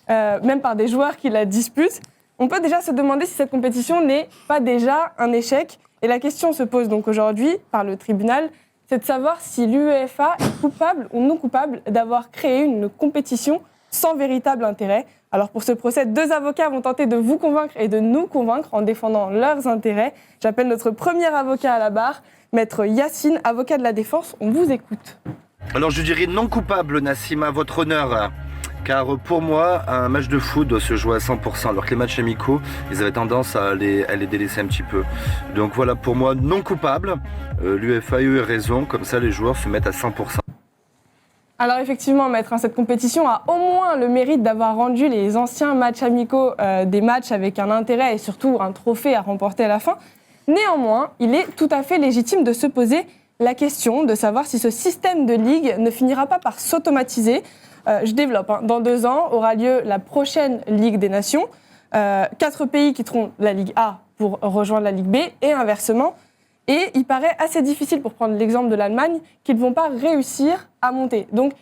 même par des joueurs qui la disputent, on peut déjà se demander si cette compétition n'est pas déjà un échec. Et la question se pose donc aujourd'hui par le tribunal, c'est de savoir si l'UEFA est coupable ou non coupable d'avoir créé une compétition sans véritable intérêt. Alors pour ce procès, 2 avocats vont tenter de vous convaincre et de nous convaincre en défendant leurs intérêts. J'appelle notre premier avocat à la barre, Maître Yacine, avocat de la défense. On vous écoute. Alors je dirais non coupable, Nassim, à votre honneur. Car pour moi, un match de foot doit se jouer à 100%, alors que les matchs amicaux, ils avaient tendance à les délaisser un petit peu. Donc voilà, pour moi, non coupable. L'UEFA a eu raison, comme ça les joueurs se mettent à 100%. Alors effectivement, Maître, cette compétition a au moins le mérite d'avoir rendu les anciens matchs amicaux des matchs avec un intérêt et surtout un trophée à remporter à la fin. Néanmoins, il est tout à fait légitime de se poser la question de savoir si ce système de ligue ne finira pas par s'automatiser. Je développe. Dans 2 ans aura lieu la prochaine Ligue des Nations. 4 pays quitteront la Ligue A pour rejoindre la Ligue B et inversement. Et il paraît assez difficile, pour prendre l'exemple de l'Allemagne, qu'ils ne vont pas réussir à monter. Donc,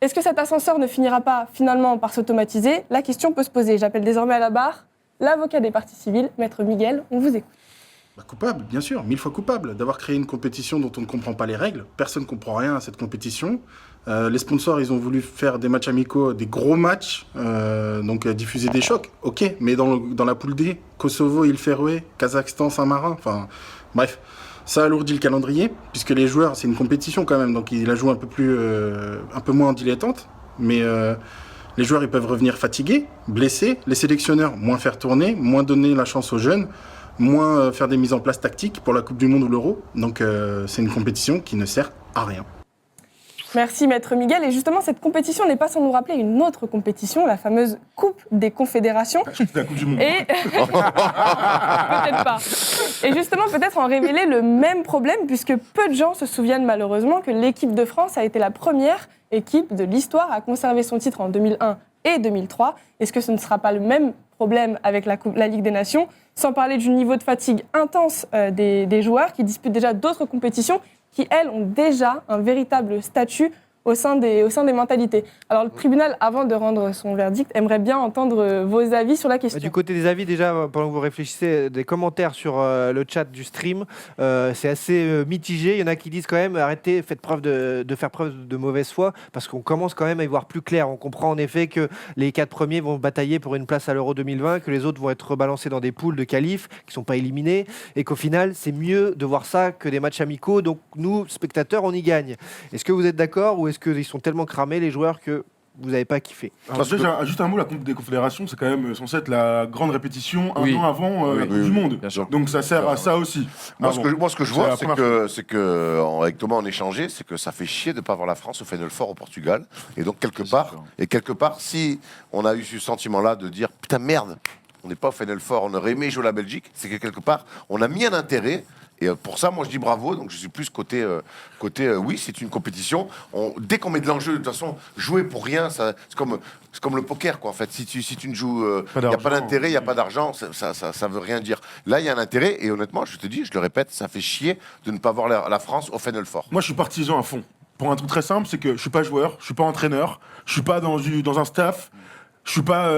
est-ce que cet ascenseur ne finira pas finalement par s'automatiser? La question peut se poser. J'appelle désormais à la barre l'avocat des parties civiles, Maître Miguel. On vous écoute. Coupable, bien sûr, 1000 fois coupable d'avoir créé une compétition dont on ne comprend pas les règles. Personne ne comprend rien à cette compétition. Les sponsors, ils ont voulu faire des matchs amicaux, des gros matchs, donc diffuser des chocs, ok, mais dans la poule D, Kosovo, Île Féroé, Kazakhstan, Saint-Marin, enfin bref, ça alourdit le calendrier, puisque les joueurs, c'est une compétition quand même, donc ils la jouent un peu moins en dilettante, mais les joueurs, ils peuvent revenir fatigués, blessés, les sélectionneurs, moins faire tourner, moins donner la chance aux jeunes, moins faire des mises en place tactiques pour la Coupe du Monde ou l'Euro. Donc c'est une compétition qui ne sert à rien. Merci Maître Miguel. Et justement, cette compétition n'est pas sans nous rappeler une autre compétition, la fameuse Coupe des Confédérations. La Coupe du Monde. Et peut-être pas. Et justement, peut-être en révéler le même problème, puisque peu de gens se souviennent malheureusement que l'équipe de France a été la première équipe de l'histoire à conserver son titre en 2001 et 2003. Est-ce que ce ne sera pas le même problème avec la Ligue des Nations, sans parler du niveau de fatigue intense des joueurs qui disputent déjà d'autres compétitions qui, elles, ont déjà un véritable statut au sein des mentalités. Alors, le tribunal, avant de rendre son verdict, aimerait bien entendre vos avis sur la question. Du côté des avis, déjà, pendant que vous réfléchissez, des commentaires sur le chat du stream, c'est assez mitigé. Il y en a qui disent quand même, arrêtez, faites preuve de faire preuve de mauvaise foi, parce qu'on commence quand même à y voir plus clair. On comprend en effet que les 4 premiers vont batailler pour une place à l'Euro 2020, que les autres vont être rebalancés dans des poules de qualifs qui ne sont pas éliminés, et qu'au final, c'est mieux de voir ça que des matchs amicaux. Donc, nous, spectateurs, on y gagne. Est-ce que vous êtes d'accord, ou est-ce qu'ils sont tellement cramés, les joueurs, que vous n'avez pas kiffé? Alors, déjà, juste un mot, la Coupe des Confédérations, c'est quand même censé être la grande répétition un an avant la Coupe du Monde. Bien sûr. Donc ça sert à ça aussi. Moi, ce que je C'est la vois, première c'est que avec Thomas, on échangeait, c'est que ça fait chier de ne pas voir la France au Final Four au Portugal. Et donc, quelque part, si on a eu ce sentiment-là de dire putain, merde, on n'est pas au Final Four, on aurait aimé jouer la Belgique, c'est que quelque part, on a mis un intérêt Et pour ça, moi, je dis bravo. Donc, je suis plus côté oui, c'est une compétition. Dès qu'on met de l'enjeu, de toute façon, jouer pour rien, c'est comme le poker, quoi. En fait, si tu ne joues, il n'y a pas d'intérêt, il n'y a pas d'argent, ça veut rien dire. Là, il y a un intérêt. Et honnêtement, je te dis, je le répète, ça fait chier de ne pas voir la France au Final Four. Moi, je suis partisan à fond. Pour un truc très simple, c'est que je suis pas joueur, je suis pas entraîneur, je suis pas dans un staff. Je suis pas,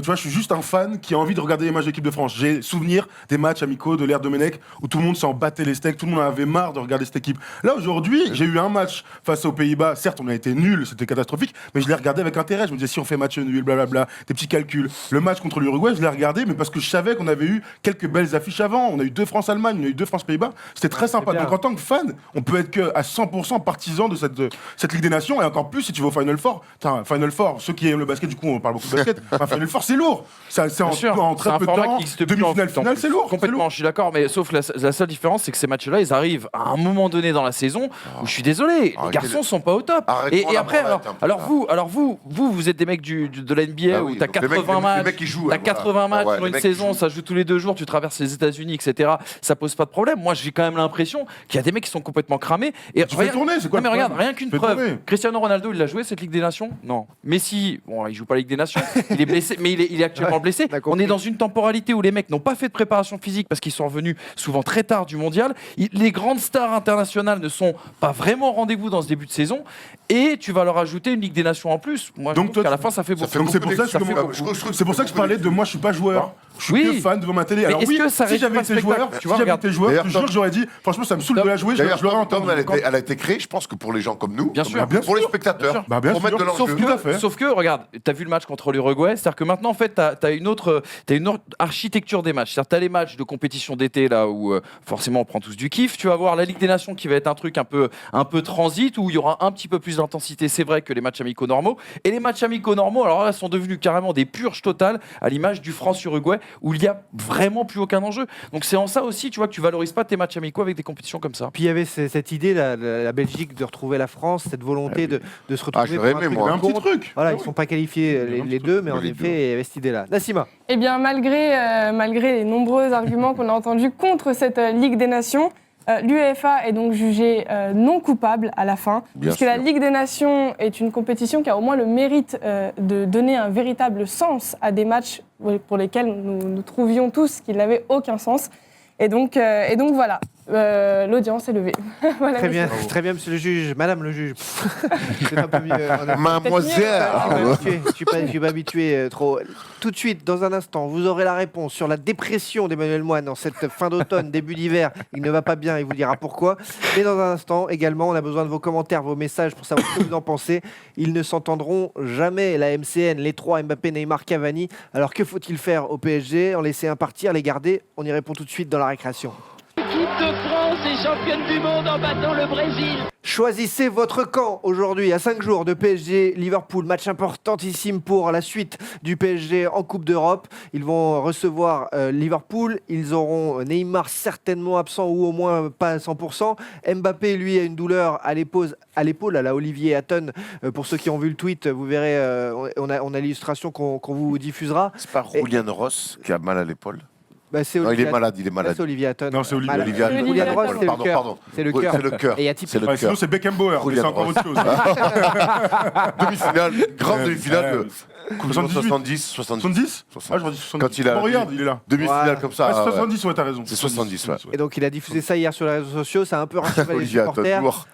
tu vois, je suis juste un fan qui a envie de regarder les matchs de l'équipe de France. J'ai souvenir des matchs amicaux de l'ère Domenech où tout le monde s'en battait les steaks, tout le monde en avait marre de regarder cette équipe. Là aujourd'hui, j'ai eu un match face aux Pays-Bas. Certes, on a été nuls, c'était catastrophique, mais je l'ai regardé avec intérêt. Je me disais si on fait match nul, blablabla, des petits calculs. Le match contre l'Uruguay, je l'ai regardé, mais parce que je savais qu'on avait eu quelques belles affiches avant. On a eu 2 France-Allemagne, on a eu 2 France-Pays-Bas. C'était très sympa. Donc en tant que fan, on peut être que à 100% partisan de cette Ligue des Nations et encore plus si tu vas au Final Four. Final Four, ceux qui aiment le basket, du coup, on parle beaucoup de basket. Final Four, c'est lourd. C'est en très peu de temps. Demi-finale, finale, c'est lourd. Complètement, je suis d'accord. Mais sauf la seule différence, c'est que ces matchs-là, ils arrivent à un moment donné dans la saison où je suis désolé, les garçons sont pas au top. Et après, alors vous êtes des mecs de la NBA où t'as 80 matchs, t'as 80 matchs sur une saison, ça joue tous les 2 jours, tu traverses les États-Unis, etc. Ça pose pas de problème. Moi, j'ai quand même l'impression qu'il y a des mecs qui sont complètement cramés. Et tu fais tourner, c'est quoi? Mais regarde, rien qu'une preuve. Cristiano Ronaldo, il a joué cette Ligue des Nations? Non. Messi, bon, il joue pas la Ligue des Nations. Il est blessé, mais il est actuellement blessé. On est dans une temporalité où les mecs n'ont pas fait de préparation physique parce qu'ils sont revenus souvent très tard du mondial. Les grandes stars internationales ne sont pas vraiment au rendez-vous dans ce début de saison. Et tu vas leur ajouter une Ligue des Nations en plus. Moi, je trouve qu'à la fin, ça fait beaucoup. Donc c'est pour ça que je parlais de moi, je suis pas joueur. Je suis que fan devant ma télé. Alors oui, si j'avais été joueur, je jure, j'aurais dit, franchement, ça me saoule de la jouer. Je l'aurais entendu. Elle a été créée, je pense que pour les gens comme nous, bien sûr, pour les spectateurs, pour mettre de l'enjeu. Sauf que, regarde, t'as vu le match contre l'Uruguay, c'est-à-dire que maintenant, en fait, t'as une autre architecture des matchs. C'est-à-dire t'as les matchs de compétition d'été là où forcément on prend tous du kiff. Tu vas voir la Ligue des Nations qui va être un truc un peu transit où il y aura un petit peu plus d'intensité. C'est vrai que les matchs amicaux normaux et les matchs amicaux normaux, alors là, sont devenus carrément des purges totales à l'image du France-Uruguay où il y a vraiment plus aucun enjeu. Donc c'est en ça aussi, tu vois, que tu valorises pas tes matchs amicaux avec des compétitions comme ça. Puis il y avait cette idée, la Belgique, de retrouver la France, cette volonté de se retrouver. J'aurais aimé, moi. Un petit truc. Voilà, ils ne sont pas qualifiés les deux, mais en effet, il y avait cette idée-là. Nassima. Eh bien, malgré les nombreux arguments qu'on a entendus contre cette Ligue des Nations, l'UEFA est donc jugée non coupable à la fin, puisque la Ligue des Nations est une compétition qui a au moins le mérite de donner un véritable sens à des matchs pour lesquels nous trouvions tous qu'ils n'avaient aucun sens. Et donc voilà, l'audience est levée. Voilà, très bien, monsieur le juge, madame le juge. C'est un peu mieux. Mademoiselle. Je suis pas habitué trop. Tout de suite, dans un instant, vous aurez la réponse sur la dépression d'Emmanuel Moine en cette fin d'automne, début d'hiver. Il ne va pas bien, il vous dira pourquoi. Mais dans un instant, également, on a besoin de vos commentaires, vos messages pour savoir ce que vous en pensez. Ils ne s'entendront jamais, la MCN, les 3, Mbappé, Neymar, Cavani. Alors que faut-il faire au PSG? En laisser un partir, les garder? On y répond tout de suite dans la récréation. L'équipe de France est championne du monde en battant le Brésil. Choisissez votre camp aujourd'hui à 5 jours de PSG-Liverpool. Match importantissime pour la suite du PSG en Coupe d'Europe. Ils vont recevoir Liverpool. Ils auront Neymar certainement absent ou au moins pas à 100%. Mbappé, lui, a une douleur à l'épaule, à la Olivier Hatton. Pour ceux qui ont vu le tweet, vous verrez, on a l'illustration qu'on vous diffusera. C'est pas Julian Ross qui a mal à l'épaule? Non, il est malade. C'est Olivier Hatton. Non, c'est Olivier. Julian Ross, c'est le cœur. Pardon. C'est le cœur. C'est le cœur. Et il y a typiquement. C'est le Sinon, c'est Beckenbauer. C'est encore autre chose. Demi-finale, grande demi-finale. 70. 70. Ah, je dis 70. Quand il a regarde, il est là. Demi-finale comme ça. Ah, c'est 70, ouais, t'as raison. C'est 70, ouais. Et donc, il a diffusé ça hier sur les réseaux sociaux. Ça a un peu rassasié les Olivier Hatton, supporters. lourd.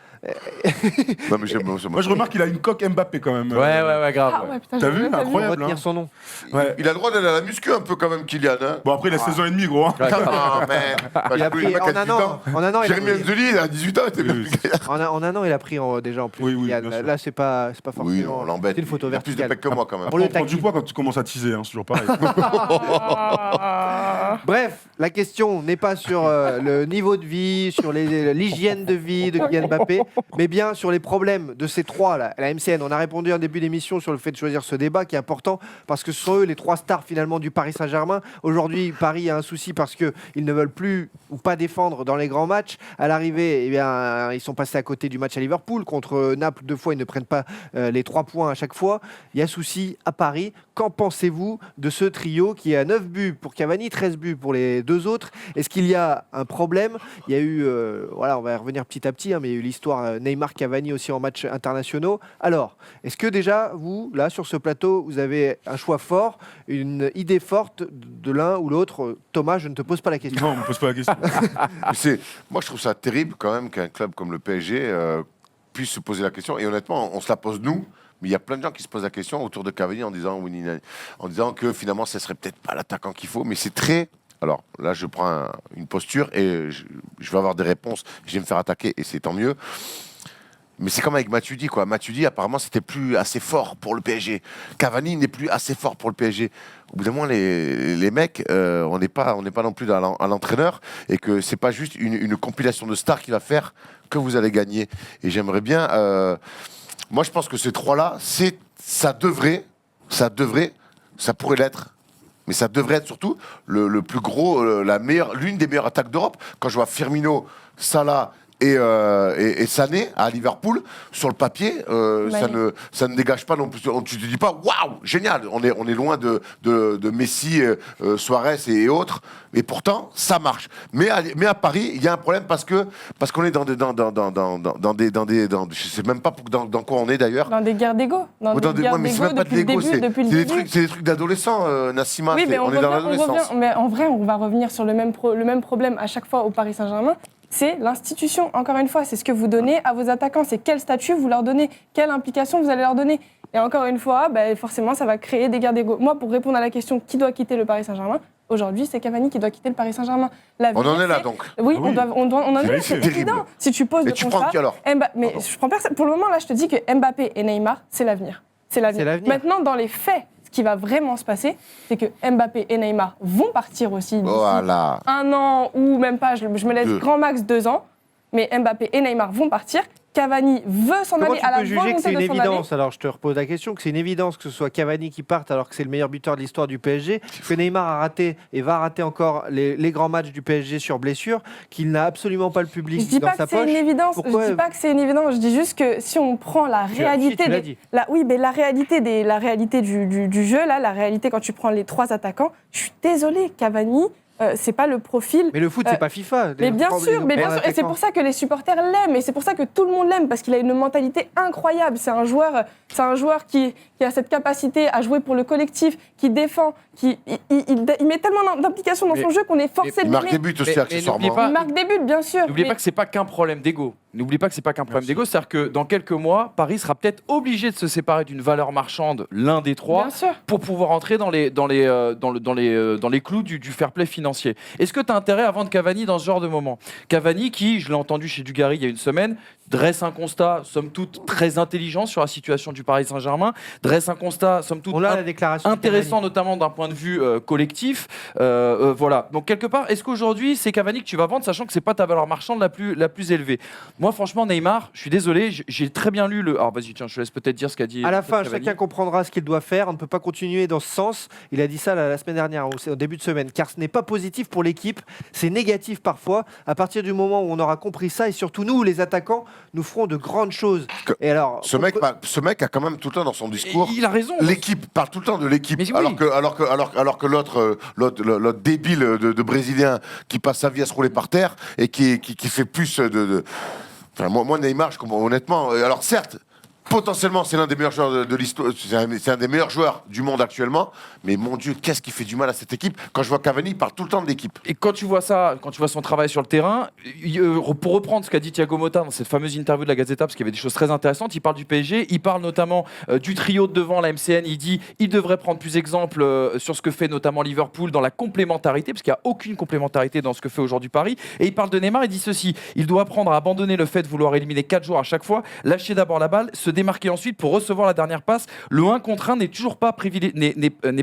Non, mais Moi, je remarque qu'il a une coque Mbappé quand même. Ouais, grave. Ah ouais, putain, T'as j'ai vu? même pas Incroyable. Retenir son nom. Ouais. il a le droit d'aller à la muscu un peu quand même, Kylian. Hein. Bon, après, il a 16 ans et demi, gros. Hein. Ah, man. Il a pris en un an. Jérémy Anzeli, il a 18 ans. En un an, il a pris déjà en plus. Oui, Kylian. bien sûr. Là, c'est pas forcément. Oui, on l'embête. C'est une photo Il a plus de verticale. pecs que moi quand même. Pour le On prend du taquiner. poids quand tu commences à teaser, hein, c'est toujours pareil. Bref, la question n'est pas sur le niveau de vie, sur l'hygiène de vie de Kylian Mbappé, mais bien sur les problèmes de ces trois, là, la MCN. On a répondu en début d'émission sur le fait de choisir ce débat qui est important parce que ce sont eux les 3 stars finalement du Paris Saint-Germain. Aujourd'hui, Paris a un souci parce qu'ils ne veulent plus ou pas défendre dans les grands matchs. À l'arrivée, eh bien, ils sont passés à côté du match à Liverpool. Contre Naples, 2 fois, ils ne prennent pas les 3 points à chaque fois. Il y a souci à Paris. Qu'en pensez-vous de ce trio qui a 9 buts pour Cavani, 13 13 buts pour les deux autres. Est-ce qu'il y a un problème? Il y a eu, voilà, on va y revenir petit à petit, hein, mais il y a eu l'histoire Neymar-Cavani aussi en matchs internationaux. Alors, est-ce que déjà, vous, là, sur ce plateau, vous avez un choix fort, une idée forte de l'un ou l'autre? Thomas, je ne te pose pas la question. Non, on me pose pas la question. Moi, je trouve ça terrible quand même qu'un club comme le PSG puisse se poser la question. Et honnêtement, on se la pose nous. Mais il y a plein de gens qui se posent la question autour de Cavani en disant que finalement, ce serait peut-être pas l'attaquant qu'il faut. Mais c'est très... Alors là, je prends une posture et je vais avoir des réponses. Je vais me faire attaquer et c'est tant mieux. Mais c'est comme avec Matuidi, quoi. Matuidi, apparemment, c'était plus assez fort pour le PSG. Cavani n'est plus assez fort pour le PSG. Au bout d'un moment, les mecs, on n'est pas non plus à l'entraîneur et que c'est pas juste une compilation de stars qui va faire que vous allez gagner. Et j'aimerais bien... moi, je pense que ces trois-là, ça pourrait l'être. Mais ça devrait être surtout le plus gros, l'une des meilleures attaques d'Europe. Quand je vois Firmino, Salah et Sané à Liverpool, sur le papier, ça ne dégage pas non plus. Tu te dis pas, waouh, génial, on est loin de Messi, Suarez et autres. Mais pourtant, ça marche. Mais à Paris, il y a un problème parce qu'on est dans des, je sais même pas dans quoi on est d'ailleurs. Dans des guerres d'ego. Dans des guerres mais c'est d'ego même pas de l'ego, c'est des trucs d'adolescents, Nassima. Oui, mais on est dans l'adolescence. mais en vrai, on va revenir sur le même problème à chaque fois au Paris Saint-Germain. C'est l'institution, encore une fois, c'est ce que vous donnez à vos attaquants, c'est quel statut vous leur donnez, quelle implication vous allez leur donner. Et encore une fois, forcément, ça va créer des guerres d'ego. Moi, pour répondre à la question qui doit quitter le Paris Saint-Germain, aujourd'hui, c'est Cavani qui doit quitter le Paris Saint-Germain. On en est là, donc. Oui, Oui. on en est là, c'est évident. Si tu poses Mais le tu contrat... prends qui alors? Mais je prends personne. Pour le moment, là, je te dis que Mbappé et Neymar, c'est l'avenir. C'est l'avenir. Maintenant, dans les faits, ce qui va vraiment se passer, c'est que Mbappé et Neymar vont partir aussi d'ici Voilà. 1 an ou même pas, je me laisse grand max 2 ans. Mais Mbappé et Neymar vont partir. Cavani veut s'en aller à la volonté de s'en aller. Comment tu peux juger que c'est une évidence? Alors je te repose la question, que c'est une évidence que ce soit Cavani qui parte alors que c'est le meilleur buteur de l'histoire du PSG, que Neymar a raté et va rater encore les grands matchs du PSG sur blessure, qu'il n'a absolument pas le public dans sa poche. Je dis pas que c'est une évidence, je dis juste que si on prend la réalité la réalité du jeu là, la réalité quand tu prends les 3 attaquants, je suis désolée, Cavani c'est pas le profil. Mais le foot, c'est pas FIFA. Mais bien sûr. Et c'est pour ça que les supporters l'aiment. Et c'est pour ça que tout le monde l'aime, parce qu'il a une mentalité incroyable. C'est un joueur qui a cette capacité à jouer pour le collectif, qui défend, il met tellement d'implication dans son jeu qu'on est forcé de il marque des buts aussi, accessoirement. Il marque des buts, bien sûr. N'oubliez pas que c'est pas qu'un problème d'ego. C'est-à-dire que dans quelques mois, Paris sera peut-être obligé de se séparer d'une valeur marchande, l'un des 3, pour pouvoir entrer dans les clous du fair play financier. Est-ce que tu as intérêt à vendre Cavani dans ce genre de moment? Cavani qui, je l'ai entendu chez Dugarry il y a une semaine, dresse un constat, somme toute, très intelligent sur la situation du Paris Saint-Germain, dresse un constat, somme toute, intéressant, notamment d'un point de vue collectif. Voilà. Donc, quelque part, est-ce qu'aujourd'hui, c'est Cavani que tu vas vendre, sachant que c'est pas ta valeur marchande la plus élevée? Moi, franchement, Neymar, je suis désolé, j'ai très bien lu le... Alors, vas-y, tiens, je te laisse peut-être dire ce qu'a dit... À la fin, Cavani. chacun comprendra ce qu'il doit faire. On ne peut pas continuer dans ce sens. Il a dit ça la semaine dernière, au début de semaine, car ce n'est pas positif pour l'équipe, c'est négatif parfois. À partir du moment où on aura compris ça, et surtout nous, les attaquants, nous ferons de grandes choses. Et alors, ce mec a quand même tout le temps dans son discours. Il a raison. L'équipe parle tout le temps de l'équipe, oui. alors que l'autre débile de Brésilien qui passe sa vie à se rouler par terre et qui fait plus de... Enfin, moi Neymar, je comprends honnêtement. Alors certes, potentiellement, c'est l'un des meilleurs joueurs de l'histoire. C'est un des meilleurs joueurs du monde actuellement. Mais mon Dieu, qu'est-ce qui fait du mal à cette équipe? Quand je vois Cavani, il parle tout le temps de l'équipe. Et quand tu vois ça, quand tu vois son travail sur le terrain, pour reprendre ce qu'a dit Thiago Motta dans cette fameuse interview de la Gazzetta, parce qu'il y avait des choses très intéressantes, il parle du PSG, il parle notamment du trio de devant, la MCN. Il dit il devrait prendre plus exemple sur ce que fait notamment Liverpool dans la complémentarité, parce qu'il n'y a aucune complémentarité dans ce que fait aujourd'hui Paris. Et il parle de Neymar, il dit ceci: il doit apprendre à abandonner le fait de vouloir éliminer 4 joueurs à chaque fois, lâcher d'abord la balle, se démarquer ensuite pour recevoir la dernière passe. Le 1 contre 1 n'est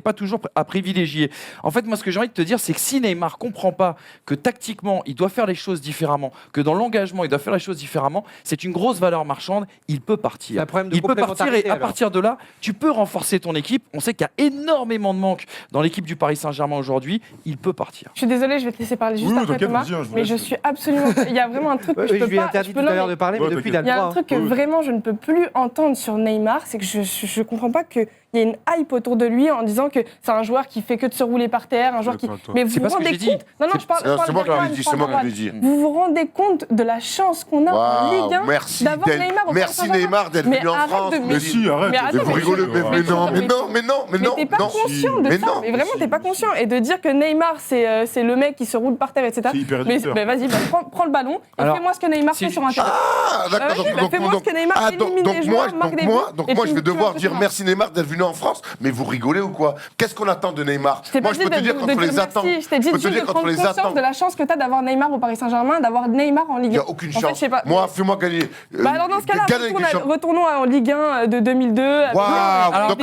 pas toujours à privilégier. En fait, moi, ce que j'ai envie de te dire, c'est que si Neymar comprend pas que tactiquement, il doit faire les choses différemment, que dans l'engagement, il doit faire les choses différemment, c'est une grosse valeur marchande, il peut partir. Il peut partir et à partir de là, tu peux renforcer ton équipe. On sait qu'il y a énormément de manque dans l'équipe du Paris Saint-Germain aujourd'hui. Il peut partir. Je suis désolée, je vais te laisser parler juste après Thomas, mais je suis absolument... Il y a vraiment un truc que je peux pas... Je lui ai interdit tout à l'heure de parler, mais depuis, il a le droit. Il y a un truc que vraiment je ne peux plus entendre sur Neymar, c'est que je comprends pas qu'il y ait une hype autour de lui en disant que c'est un joueur qui fait que de se rouler par terre, un joueur qui. Mais vous C'est vous pas ce que rendez j'ai dit. compte? Non, je parle. C'est moi qui l'ai dit, c'est moi qui l'ai dit. Vous vous rendez compte de la chance qu'on a en Waouh, Ligue 1 merci d'avoir Neymar au Paris merci Saint-Germain. Neymar d'être Mais venu en arrête France. de- Mais si, arrête. Mais Mais attends, vous rigolez, mais non. Mais t'es pas conscient de Mais ça. non. Mais vraiment, t'es pas conscient. Et de dire que Neymar, c'est le mec qui se roule par terre, etc. C'est hyper Mais réducteur. vas-y, prends le ballon et Alors, fais-moi ce que Neymar si fait je- sur un terrain. Ah, d'accord. Fais-moi ce que Neymar élimine des joueurs, marque des buts. Donc et moi, tu- je vais tu devoir vas dire faire merci Neymar d'être venu en France. Mais vous rigolez ou quoi? Qu'est-ce qu'on attend de Neymar? Je t'ai Moi, pas je dit peux te dire de contre les dire attentes. merci. Je t'ai dit Je peux te juste dire de contre prendre les conscience attentes. de la chance que t'as d'avoir Neymar au Paris Saint-Germain, d'avoir Neymar en Il Ligue n'y 1. a aucune En fait, chance. je sais pas. Moi, fais-moi gagner. Bah alors dans ce cas-là, Gagne avec des champions. retournons en Ligue 1 de 2002. avec- Waouh! Alors,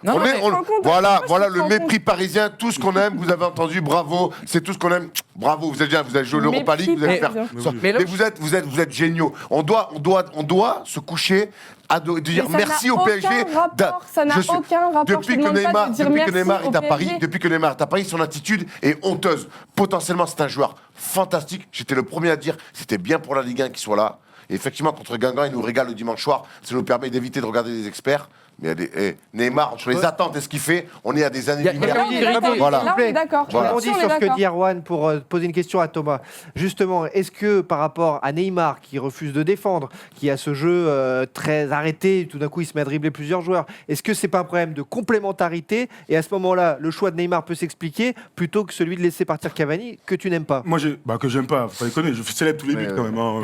non, mais Voilà, je voilà te le rends mépris compte. parisien, tout ce qu'on aime, vous avez entendu, bravo, c'est tout ce qu'on aime. Bravo, vous avez joué l'Europa League, vous allez faire. Mépris ça. Mais Mais vous êtes géniaux. On doit se coucher à de dire Mais ça merci n'a au PSG. aucun rapport, ça n'a Je suis- aucun rapport. Je Depuis te que demande pas de dire merci Neymar au est à Paris, PSG. depuis que Neymar est à Paris, son attitude est honteuse. Potentiellement, c'est un joueur fantastique. J'étais le premier à dire, c'était bien pour la Ligue 1 qu'il soit là. Et effectivement, contre Guingamp, il nous régale le dimanche soir. Ça nous permet d'éviter de regarder des experts. Mais Neymar, entre les attentes et ce qu'il fait, on est à des années Y a- lumière. Là, on est d'accord. Voilà. Là, on est d'accord. Voilà. On Là-dessus, dit on est sur ce que d'accord. dit Erwan pour poser une question à Thomas. Justement, est-ce que par rapport à Neymar qui refuse de défendre, qui a ce jeu très arrêté, tout d'un coup il se met à dribbler plusieurs joueurs, est-ce que c'est pas un problème de complémentarité? Et à ce moment-là, le choix de Neymar peut s'expliquer plutôt que celui de laisser partir Cavani que tu n'aimes pas? Moi, que j'aime pas, faut pas déconner, je célèbre tous les buts quand même. Hein.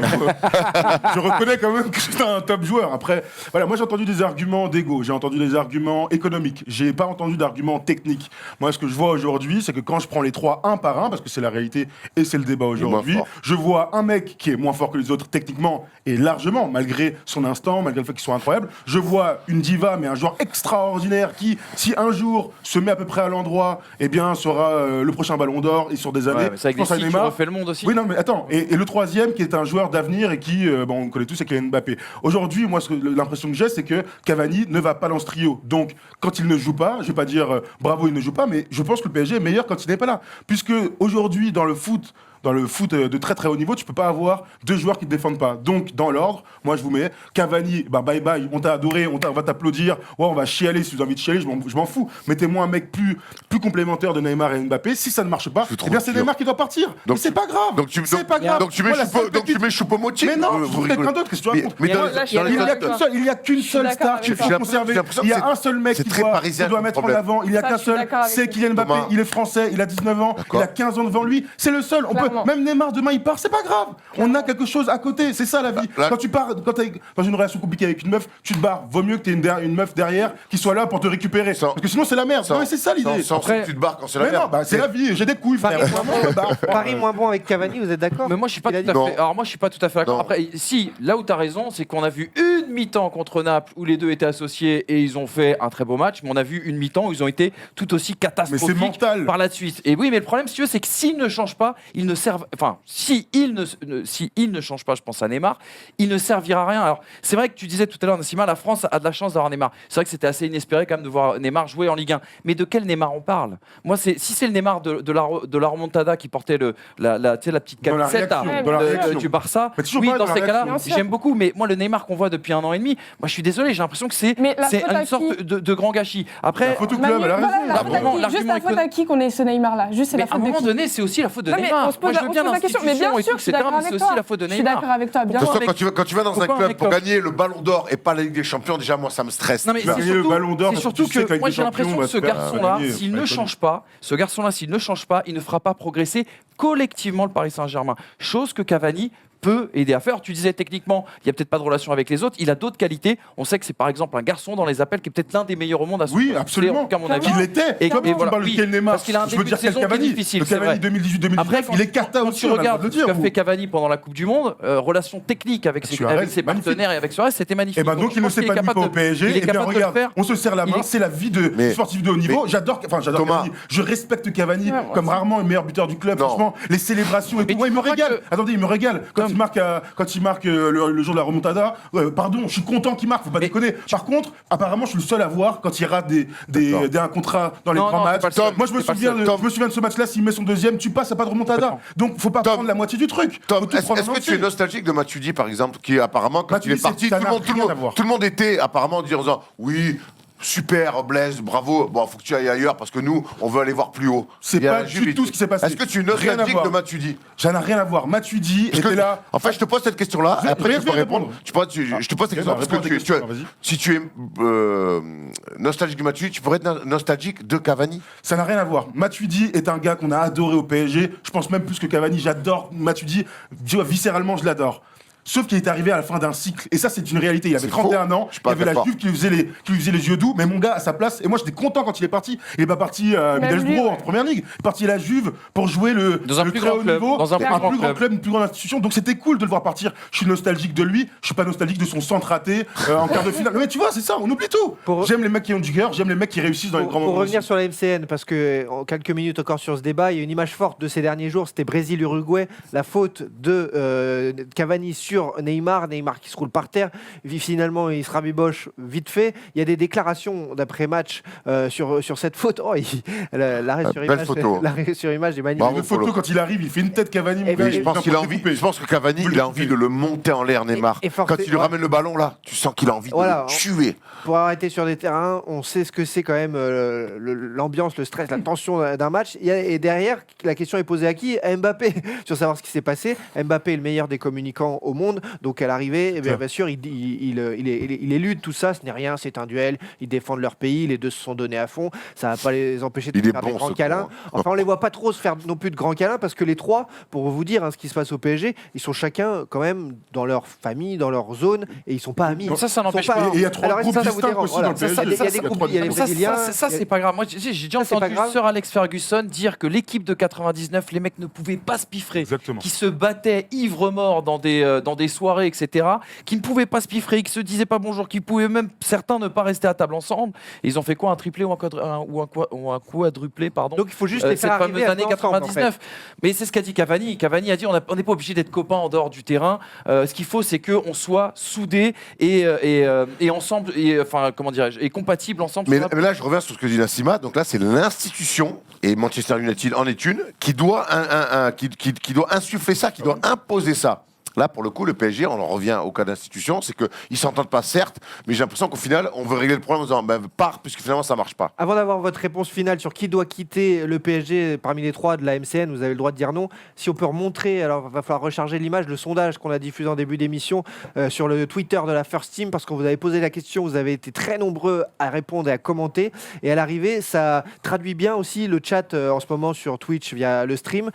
Je reconnais quand même que c'est un top joueur. Après, voilà, moi j'ai entendu des arguments d'ego, j'ai entendu des arguments économiques, j'ai pas entendu d'arguments techniques. Moi, ce que je vois aujourd'hui, c'est que quand je prends les trois un par un, parce que c'est la réalité et c'est le débat aujourd'hui, fort. je vois un mec qui est moins fort que les autres techniquement et largement, malgré son instant, malgré le fait qu'il soit incroyable. Je vois une diva, mais un joueur extraordinaire qui, si un jour se met à peu près à l'endroit, eh bien, sera le prochain Ballon d'Or et sur des années. Ouais, mais c'est avec Je pense à Messi, tu Neymar. refais le monde aussi. Oui, non, mais attends. Et le troisième, qui est un joueur d'avenir et qui, on connaît tous, c'est Kylian Mbappé. Aujourd'hui, moi, l'impression que j'ai, c'est que Cavani ne va pas dans ce trio. Donc, quand il ne joue pas, je vais pas dire bravo, il ne joue pas, mais je pense que le PSG est meilleur quand il n'est pas là. Puisque aujourd'hui, dans le foot de très très haut niveau, tu peux pas avoir deux joueurs qui te défendent pas. Donc, dans l'ordre, moi je vous mets Cavani, bye bye, on t'a adoré, on va t'applaudir, ouais, on va chialer si vous avez envie de chialer, je m'en fous. Mettez-moi un mec plus complémentaire de Neymar et Mbappé. Si ça ne marche pas, eh bien c'est Neymar qui doit partir. Donc Mais c'est pas grave. C'est pas grave. Donc tu mets Moi, la seule petite- Choupo-Moting. Mais non, je trouve quelqu'un d'autre, qu'est-ce que tu racontes Mais dans- là, je suis dans les- d'accord. il n'y a qu'une seule d'accord star avec qu'il toi. faut J'ai conserver. l'impression Il y que a un seul mec c'est qui très parisien doit comme mettre en problème. avant. Il n'y a Ça, qu'un je suis seul, d'accord avec c'est toi. Kylian Mbappé. Thomas. Il est français, il a 19 ans, il D'accord. a 15 ans devant lui. C'est le seul. On peut, Clairement. même Neymar, demain, il part, c'est pas grave. On a quelque chose à côté, c'est ça la vie. Là- Quand tu pars, quand t'es dans une relation compliquée avec une meuf, tu te barres. Vaut mieux que tu aies une meuf derrière qui soit là pour te récupérer. Sans- Parce que sinon, c'est la merde. sans- Non, mais c'est ça l'idée. Sans Après- tu te barres quand c'est la Mais non, merde. bah, c'est la vie. J'ai des couilles, frère. Paris, Vraiment, je me barre. Paris moins bon avec Cavani, vous êtes d'accord? Mais moi je suis pas Il a tout à dit- fait. Alors moi je suis pas tout à fait d'accord. Non. Après si là où tu as raison, c'est qu'on a vu une mi-temps contre Naples où les deux étaient associés et ils ont fait un très beau match, mais on a vu une mi-temps où ils ont été tout aussi Mais catastrophiques c'est mental. par la suite. Et oui, mais le problème si tu veux, c'est que s'ils ne changent pas, ils ne servent enfin si ils ne changent pas, je pense à Neymar, il ne servira à rien. Alors, c'est vrai que tu disais tout à l'heure Nassima, la France a de la chance d'avoir Neymar. C'est vrai que c'était assez inespéré quand même de voir Neymar jouer en Ligue 1. Mais de quel Neymar on parle? Moi si c'est le Neymar de la remontada qui portait la petite Dans la camisette réaction, dans la réaction. du Barça. Mais toujours Oui, pareil dans dans ces la cas-là, réaction. j'aime beaucoup. Mais moi, le Neymar qu'on voit depuis 1 an et demi, moi, je suis désolé, j'ai l'impression que c'est Mais la faute à une sorte qui de grand gâchis. Après, La faute au Manu, club, elle a voilà, raison. la faute à L'argument- qui Juste la l'argument faute à qui qu'on ait ce Neymar-là. Juste, c'est mais la à un faute de moment qui donné, c'est aussi la faute de Non, mais Neymar. on se Moi, pose je veux bien la question. Mais bien l'institution et sûr, tout, je suis etc. d'accord Mais c'est avec aussi toi. la faute de Je suis Neymar. d'accord avec toi, bien De toute sûr. façon, quand tu vas dans un Pourquoi un club mec pour comme- gagner le Ballon d'Or et pas la Ligue des Champions, déjà moi ça me stresse. Non mais Tu vois. c'est gagner le surtout, Ballon d'Or c'est parce que surtout tu sais que que avec moi des j'ai l'impression champions, que ce on va te faire garçon-là, gagner, s'il faut ne pas change pas, s'il ne change pas, il ne fera pas progresser collectivement le Paris Saint-Germain. Chose que Cavani peut aider à faire. Tu disais techniquement, il n'y a peut-être pas de relation avec les autres, il a d'autres qualités. On sait que c'est par exemple un garçon dans les appels qui est peut-être l'un des meilleurs au monde à son Oui, poste. absolument. En tout cas, à mon avis. Qu'il l'était. Et- Toi, et tu voilà, parles de oui, quel Neymar? parce qu'il a un Je veux début dire de quel saison qui est Cavani. difficile, Le c'est Cavani vrai. 2018-2019, Après, il est carta quand aussi, tu on a le droit regardes de le ce qu'a dire. fait Cavani pendant la Coupe du Monde, relation technique avec Tu ses arrêtes, partenaires magnifique. et avec Suarez, c'était magnifique. Et ben donc je il ne pense qu'il est s'épanouit pas capable au PSG. il est Et bien capable de le regarde, faire. on se serre la Il main, est- c'est la vie de Mais- sportif de haut niveau. J'adore Thomas. Cavani. Je respecte Cavani Ouais, moi comme aussi. rarement le meilleur buteur du club. Non. Franchement, les célébrations et Mais tout. Ouais, il me tu crois régale. que- Attendez, il me régale. Quand quand il marque le jour de la remontada, pardon, je suis content qu'il marque, faut pas déconner. Par contre, apparemment, je suis le seul à voir quand il rate des 1 contre 1 dans les grands matchs. Moi, je me souviens de ce match-là, s'il met son deuxième, tu passes, à pas de remontada. Donc, faut pas prendre la moitié du truc. Tom, est-ce que tu es nostalgique de Matuidi, par exemple, qui apparemment, quand il est parti, tout le monde était apparemment en disant oui. Super, Blaise, bravo. Bon, faut que tu ailles ailleurs parce que nous, on veut aller voir plus haut. C'est pas du tout ce qui s'est passé. Est-ce que tu es nostalgique de Matuidi? Ça n'a rien à voir. Matuidi était là. En fait, je te pose cette question-là. Après, tu peux répondre. Je te pose cette question parce que si tu es nostalgique de Matuidi, tu pourrais être nostalgique de Cavani. Ça n'a rien à voir. Matuidi est un gars qu'on a adoré au PSG. Je pense même plus que Cavani. J'adore Matuidi. Viscéralement, je l'adore. Sauf qu'il est arrivé à la fin d'un cycle. Et ça, c'est une réalité. Il avait 31 ans. Il y avait la Juve qui lui faisait les yeux doux. Mais mon gars, à sa place. Et moi, j'étais content quand il est parti. Il n'est pas parti à Middlesbrough en première ligue. Il est parti à la Juve pour jouer dans un plus grand club. Dans un plus grand club, une plus grande institution. Donc c'était cool de le voir partir. Je suis nostalgique de lui. Je suis pas nostalgique de son centre raté en quart de finale. Mais tu vois, c'est ça. On oublie tout. J'aime les mecs qui ont du cœur. J'aime les mecs qui réussissent dans les grands moments. Pour revenir sur la MCN, parce que en quelques minutes encore sur ce débat, il y a une image forte de ces derniers jours. C'était Brésil-Uruguay. La faute de Cavani sur Neymar qui se roule par terre, finalement il se rabiboche vite fait. Il y a des déclarations d'après-match sur cette faute. Oh, l'arrêt sur image est magnifique. Une photo quand il arrive, il fait une tête Cavani. Je pense qu'il a envie. Je pense que Cavani, il a envie de le monter en l'air, Neymar. Quand il lui ramène le ballon là, tu sens qu'il a envie de le tuer. Pour arrêter sur des terrains, on sait ce que c'est quand même l'ambiance, le stress, la tension d'un match. Et derrière, la question est posée à qui? À Mbappé, sur savoir ce qui s'est passé. Mbappé est le meilleur des communicants au monde, donc à l'arrivée, bien sûr, il élude tout ça. Ce n'est rien, c'est un duel. Ils défendent leur pays, les deux se sont donnés à fond. Ça va pas les empêcher de faire des grands câlins. Enfin, on les voit pas trop se faire non plus de grands câlins parce que les trois, pour vous dire ce qui se passe au PSG, ils sont chacun quand même dans leur famille, dans leur zone, et ils sont pas amis. Donc ça n'empêche pas. Et il y a 3 groupes distincts aussi dans le PSG. Il y a des groupes, il y a les Brésiliens. Ça, c'est pas grave. Moi, j'ai déjà entendu Sir Alex Ferguson dire que l'équipe de 99, les mecs ne pouvaient pas se piffrer, qui se battaient ivre-mort dans des soirées, etc., qui ne pouvaient pas se piffrer, qui se disaient pas bonjour, qui pouvaient même certains ne pas rester à table ensemble. Et ils ont fait quoi, un triplé ou un quadruplé, pardon. Donc il faut juste les faire cette fameuse année 99. En fait. Mais c'est ce qu'a dit Cavani. Cavani a dit on n'est pas obligé d'être copains en dehors du terrain. Ce qu'il faut, c'est qu'on soit soudés et ensemble, enfin comment dirais-je, et compatibles ensemble. Mais là, je reviens sur ce que dit Nassima. Donc là, c'est l'institution, et Manchester United en est une, qui doit insuffler ça, qui doit imposer ça. Là, pour le coup, le PSG, on en revient au cas d'institution, c'est qu'ils ne s'entendent pas, certes, mais j'ai l'impression qu'au final, on veut régler le problème en disant pars, puisque finalement, ça ne marche pas. Avant d'avoir votre réponse finale sur qui doit quitter le PSG parmi les trois de la MCN, vous avez le droit de dire non. Si on peut remontrer, alors il va falloir recharger l'image, le sondage qu'on a diffusé en début d'émission sur le Twitter de la First Team, parce qu'on vous avait posé la question, vous avez été très nombreux à répondre et à commenter. Et à l'arrivée, ça traduit bien aussi le chat en ce moment sur Twitch via le stream,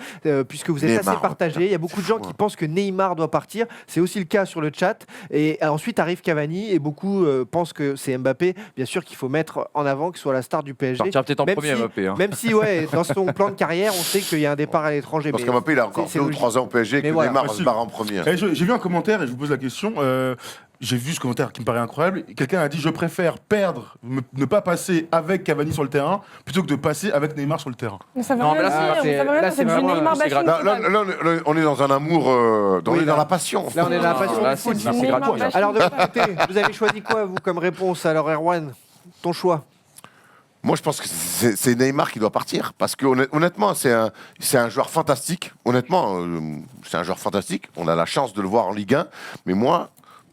puisque vous êtes Neymar, assez partagés. Il y a beaucoup de gens qui pensent que Neymar doit partir. C'est aussi le cas sur le chat. Et ensuite arrive Cavani et beaucoup pensent que c'est Mbappé, bien sûr, qu'il faut mettre en avant, qu'il soit la star du PSG. Partira peut-être en premier, Mbappé. Même si, dans son plan de carrière, on sait qu'il y a un départ à l'étranger. Parce qu'Mbappé, il a encore 2 ou 3 ans au PSG et que Neymar va se barrer en premier. J'ai vu un commentaire et je vous pose la question. J'ai vu ce commentaire qui me paraît incroyable. Quelqu'un a dit je préfère perdre, ne pas passer avec Cavani sur le terrain plutôt que de passer avec Neymar sur le terrain. Mais ça veut rien dire. C'est du Neymar bashing. Là, on est dans un amour, on est dans la passion. Là, on est dans la passion. Là, c'est gratuit. Alors, de votre côté, vous avez choisi quoi, vous, comme réponse? Alors, Erwan, ton choix? Moi, je pense que c'est Neymar qui doit partir. Parce que honnêtement, c'est un joueur fantastique. Honnêtement, c'est un joueur fantastique. On a la chance de le voir en Ligue 1. Mais moi,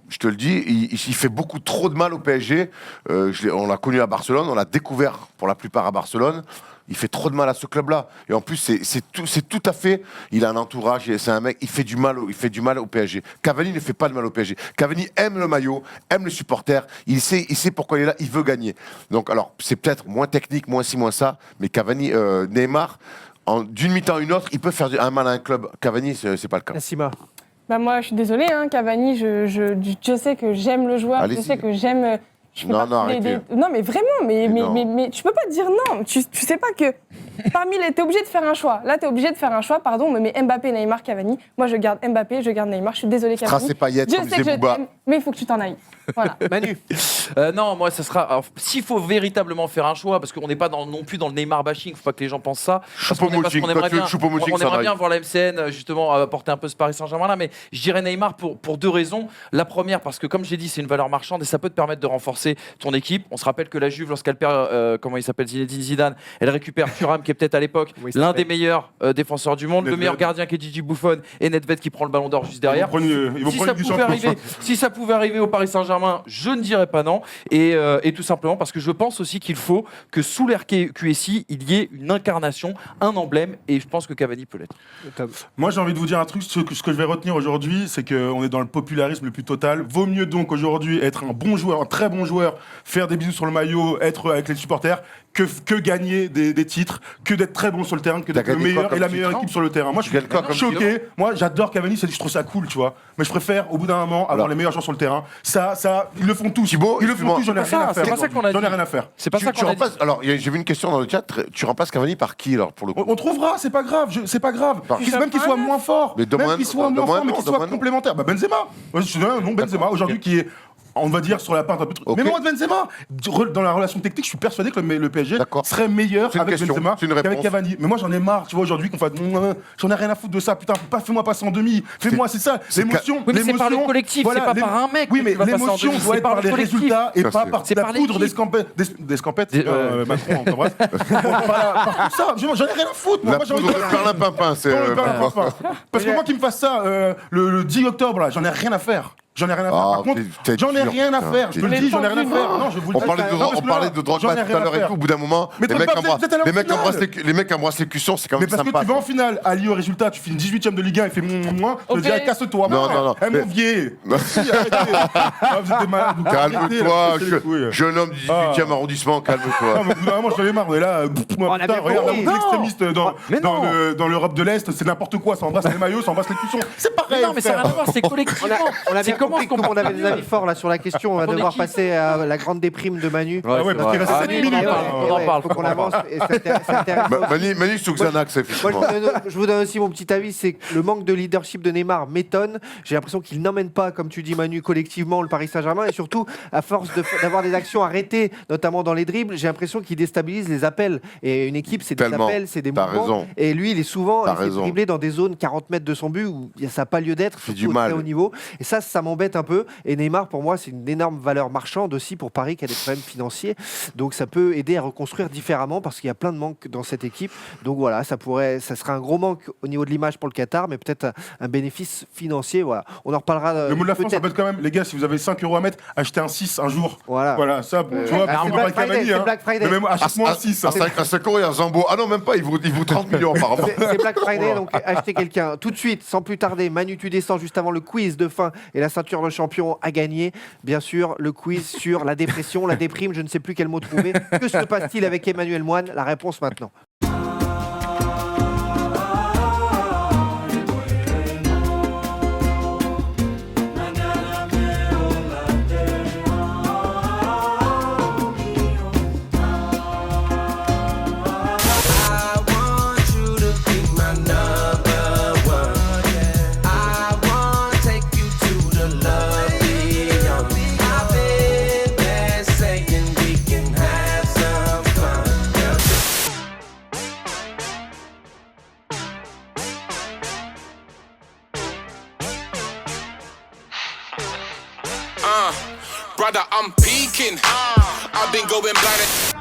je te le dis, il fait beaucoup trop de mal au PSG. On l'a connu à Barcelone, on l'a découvert pour la plupart à Barcelone. Il fait trop de mal à ce club-là. Et en plus, c'est tout à fait. Il a un entourage, c'est un mec. Il fait du mal au PSG. Cavani ne fait pas de mal au PSG. Cavani aime le maillot, aime les supporters. Il sait pourquoi il est là. Il veut gagner. Donc, alors, c'est peut-être moins technique, moins ci, moins ça. Mais Cavani, Neymar, d'une mi-temps à une autre, il peut faire un mal à un club. Cavani, c'est pas le cas. Nassima. Moi, je suis désolée, Cavani, je sais que j'aime le joueur, je sais que j'aime Je peux Non, pas- non, arrêtez. Non, mais vraiment, Mais non. mais tu peux pas dire non. Tu sais pas que parmi les. T'es obligé de faire un choix. Là, t'es obligé de faire un choix. Pardon, on me met Mbappé, Neymar, Cavani. Moi, je garde Mbappé, je garde Neymar. Je suis désolée, Cavani. Strass et paillettes, Je comme sais que disait je Booba. t'aime, mais il faut que tu t'en ailles. Voilà. Manu, Non, moi, ça sera. Alors, s'il faut véritablement faire un choix, parce qu'on n'est pas non plus dans le Neymar bashing, faut pas que les gens pensent ça. Parce qu'on Choupo-Moting, aimerait toi, tu veux bien, que Choupo-Moting on aimerait s'en bien aille. voir la MCN justement apporter un peu ce Paris Saint-Germain là, mais je dirais Neymar pour deux raisons. La première, parce que comme j'ai dit, c'est une valeur marchande et ça peut te permettre de renforcer ton équipe. On se rappelle que la Juve, lorsqu'elle perd, comment il s'appelle, Zinedine Zidane, elle récupère Thuram, qui est peut-être à l'époque Oui, c'est l'un vrai. des meilleurs défenseurs du monde, le Nedved. meilleur gardien qui est Gigi Buffon et Nedved qui prend le ballon d'or juste derrière. Ils vont Si prendre ça, du pouvait champion. arriver, si ça pouvait arriver au Paris Saint-Germain, je ne dirais pas non. Et tout simplement parce que je pense aussi qu'il faut que sous l'ère QSI, il y ait une incarnation, un emblème, et je pense que Cavani peut l'être. Moi, j'ai envie de vous dire un truc. Ce que je vais retenir aujourd'hui, c'est qu'on est dans le popularisme le plus total. Vaut mieux donc aujourd'hui être un bon joueur, un très bon joueur, faire des bisous sur le maillot, être avec les supporters, que gagner des titres, que d'être très bon sur le terrain, que d'être le gagné quoi meilleur comme et la titre, meilleure non équipe sur le terrain. Moi, je Tu gagnes quoi suis comme choqué. Moi, j'adore Cavani, je trouve ça cool, tu vois. Mais je préfère, au bout d'un moment, avoir Alors. les meilleurs joueurs sur le terrain. Ça, ils le font tous. Thibaut, Ils le font excuse-moi. tous, j'en ai rien à faire. C'est pas ça qu'on a J'en ai dit. rien à faire. C'est pas ça Tu qu'on a dit. remplaces. Alors, j'ai vu une question dans le chat. Tu remplaces Cavani par qui, alors, pour le coup On trouvera, c'est pas grave, c'est pas grave. Par- Même qu'il soit moins fort, Mais donne-moi même un- qu'il soit moins donne-moi un fort, mais nom, qu'il soit donne-moi un nom. complémentaire. Bah Benzema. Moi, je te donne un nom, Benzema, aujourd'hui qui est, on va dire, sur la part un peu. Ok. Mais moi, Benzema, dans la relation technique, je suis persuadé que le PSG D'accord. serait meilleur C'est une avec question, Benzema c'est une qu'avec réponse. Cavani. Mais moi, j'en ai marre, tu vois, aujourd'hui, qu'on fasse. J'en ai rien à foutre de ça, putain, fais-moi passer en demi. Fais-moi, c'est ça. L'émotion. Oui, mais c'est par le l'émotion, collectif, c'est pas par un mec Oui, que mais tu vas passer en l'émotion demi, doit c'est être par par le les collectif. résultats et Ça, pas c'est- par c'est la par poudre l'équipe. d'escampette. Des- Macron, on t'embrasse. Par tout ça, j'en ai rien à foutre. La Moi, j'ai envie poudre de de perlimpinpin, c'est. non, le perlimpinpin. Parce que moi qui me fasse ça le 10 octobre, là, j'en ai rien à faire. J'en ai rien à faire. Ah, Par contre, t'es j'en ai dur, rien à putain, faire. Je te le t'es dis, j'en ai rien à dur. faire. Non, je vous le On dis. parlait de, Non, parce on que parlait là, de j'en Drogba ai tout rien à l'heure et faire. tout. Au bout d'un moment, Mais les Drogba, mecs vous êtes allé en finale. les mecs embrassent les cuissons, c'est quand Mais même parce que sympa. tu vas en finale, allié au résultat, tu finis 18ème de Ligue 1 et fais moins, je te Ok. dis, casse-toi. Non, non. Eh, mon vieil. Si, arrêtez. Ah, vous êtes malade. vous arrêtez, Calme-toi, là, cassez les couilles. jeune homme du 18e arrondissement, Ah, calme-toi. mais au bout d'un moment, j'en ai marre. Et là, On a putain, bien regarde, compris. les extrémistes Mais non. dans l'Europe de l'Est, c'est n'importe quoi. Ça embrasse les maillots, ça embrasse les cuissons. C'est pareil. Non, mais ça n'a frère. rien à voir, c'est collectivement. on a C'est bien comment compris ce qu'on comme on avait peut des faire avis forts là sur la question. On va Ton devoir équipe. passer à la grande déprime de Manu. Ah ouais, parce qu'il reste Ah 7 oui, minutes. on en parle, on en parle. Faut qu'on avance. Et c'est intéressant. Manu sous Xanax, Moi, effectivement. je vous donne aussi mon petit avis, c'est que le manque de leadership de Neymar m'étonne. J'ai l'impression qu'il n'emmène pas, comme tu dis Manu, collectivement le Paris Saint-Germain et surtout, à force d'avoir des actions arrêtées, notamment dans les dribbles, j'ai l'impression qu'il déstabilise les appels. Et une équipe, c'est des Tellement. appels, c'est des T'as mouvements. raison. Et lui, il est souvent T'as il fait raison. dribbler dans des zones 40 mètres de son but où ça n'a pas lieu d'être, Fait surtout du au mal. très haut niveau. Et ça m'embête un peu. Et Neymar, pour moi, c'est une énorme valeur marchande aussi pour Paris qui a des problèmes financiers. Donc ça peut aider à reconstruire différemment parce qu'il y a plein de manques dans cette équipe. Donc voilà, ça serait un gros manque au niveau de l'image pour le Qatar, mais peut-être un bénéfice financier. Voilà, on en reparlera. Le mot de la fin, ça peut-être. peut être quand même, les gars, si vous avez 5 € à mettre, achetez un 6 un jour. Voilà. Voilà, ça, tu vois, Ah, on c'est va Black pas Friday, Cavani, c'est hein. Black Friday. Mais même achète-moi un 6. À 5 euros, il y a un Zambo. Ah non, même pas, il vaut 30 millions apparemment. C'est Black Friday, donc achetez quelqu'un tout de suite, sans plus tarder. Manu, tu descends juste avant le quiz de fin et la ceinture de champion à gagner. Bien sûr, le quiz sur la dépression, la déprime, je ne sais plus quel mot trouver. Que se passe-t-il avec Emmanuel Moine? La réponse maintenant. Brother, I'm peeking. I've been going blind.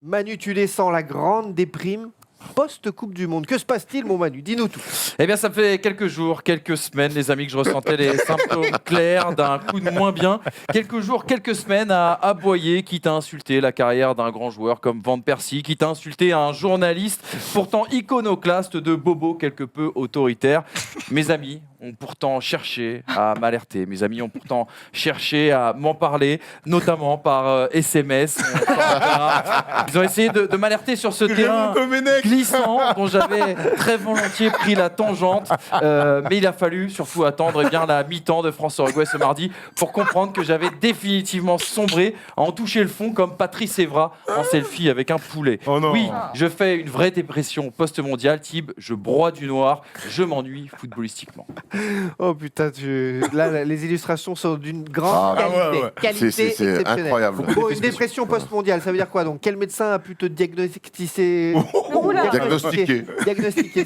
Manu, tu descends la grande déprime post-Coupe du Monde. Que se passe-t-il, mon Manu? Dis-nous tout. Eh bien, ça fait quelques jours, quelques semaines, les amis, que je ressentais les symptômes clairs d'un coup de moins bien. Quelques jours, quelques semaines à aboyer, quitte à insulter la carrière d'un grand joueur comme Van Persie, quitte à insulter un journaliste pourtant iconoclaste de bobo quelque peu autoritaire. Mes amis ont pourtant cherché à m'alerter. Mes amis ont pourtant cherché à m'en parler, notamment par SMS. Ils ont essayé de m'alerter sur ce terrain glissant dont j'avais très volontiers pris la tangente. Mais il a fallu surtout attendre la mi-temps de France-Uruguay ce mardi pour comprendre que j'avais définitivement sombré à en toucher le fond comme Patrice Evra en selfie avec un poulet. Oh non. Oui, je fais une vraie dépression post-mondiale, Tib. Je broie du noir. Je m'ennuie footballistiquement. Oh putain, là, les illustrations sont d'une grande qualité. C'est exceptionnelle. incroyable. Bon, une dépression post-mondiale, ça veut dire quoi donc? Quel médecin a pu te diagnostiquer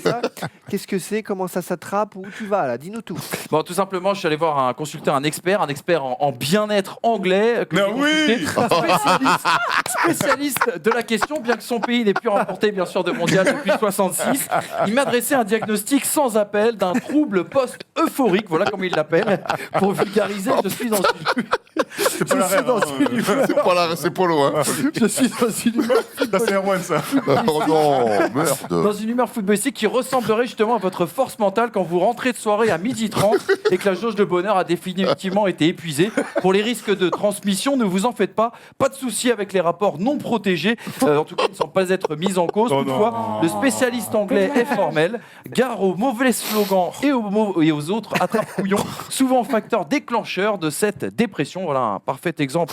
ça? Qu'est-ce que c'est? Comment ça s'attrape? Où tu vas là? Dis-nous tout. Bon, tout simplement, je suis allé voir consulter un expert en bien-être anglais. Que j'ai consulté, spécialiste de la question, bien que son pays n'ait plus remporté bien sûr de mondial depuis 66. Il m'a dressé un diagnostic sans appel d'un trouble post-euphorique, voilà comme il l'appelle. Pour vulgariser, je suis dans une... C'est pas la rêve. C'est Polo, hein. Je suis dans une humeur Ça, c'est Erwan, ça. Oh non, merde. dans une humeur footballistique qui ressemblerait justement à votre force mentale quand vous rentrez de soirée à 12h30 et que la jauge de bonheur a définitivement été épuisée. Pour les risques de transmission, ne vous en faites pas. Pas de souci avec les rapports non protégés, en tout cas ils ne sont pas être mis en cause. Oh Toutefois, non. le spécialiste anglais est formel. Gare aux mauvais slogans et aux autres attrape-couillons, souvent facteur déclencheur de cette dépression. Voilà un parfait exemple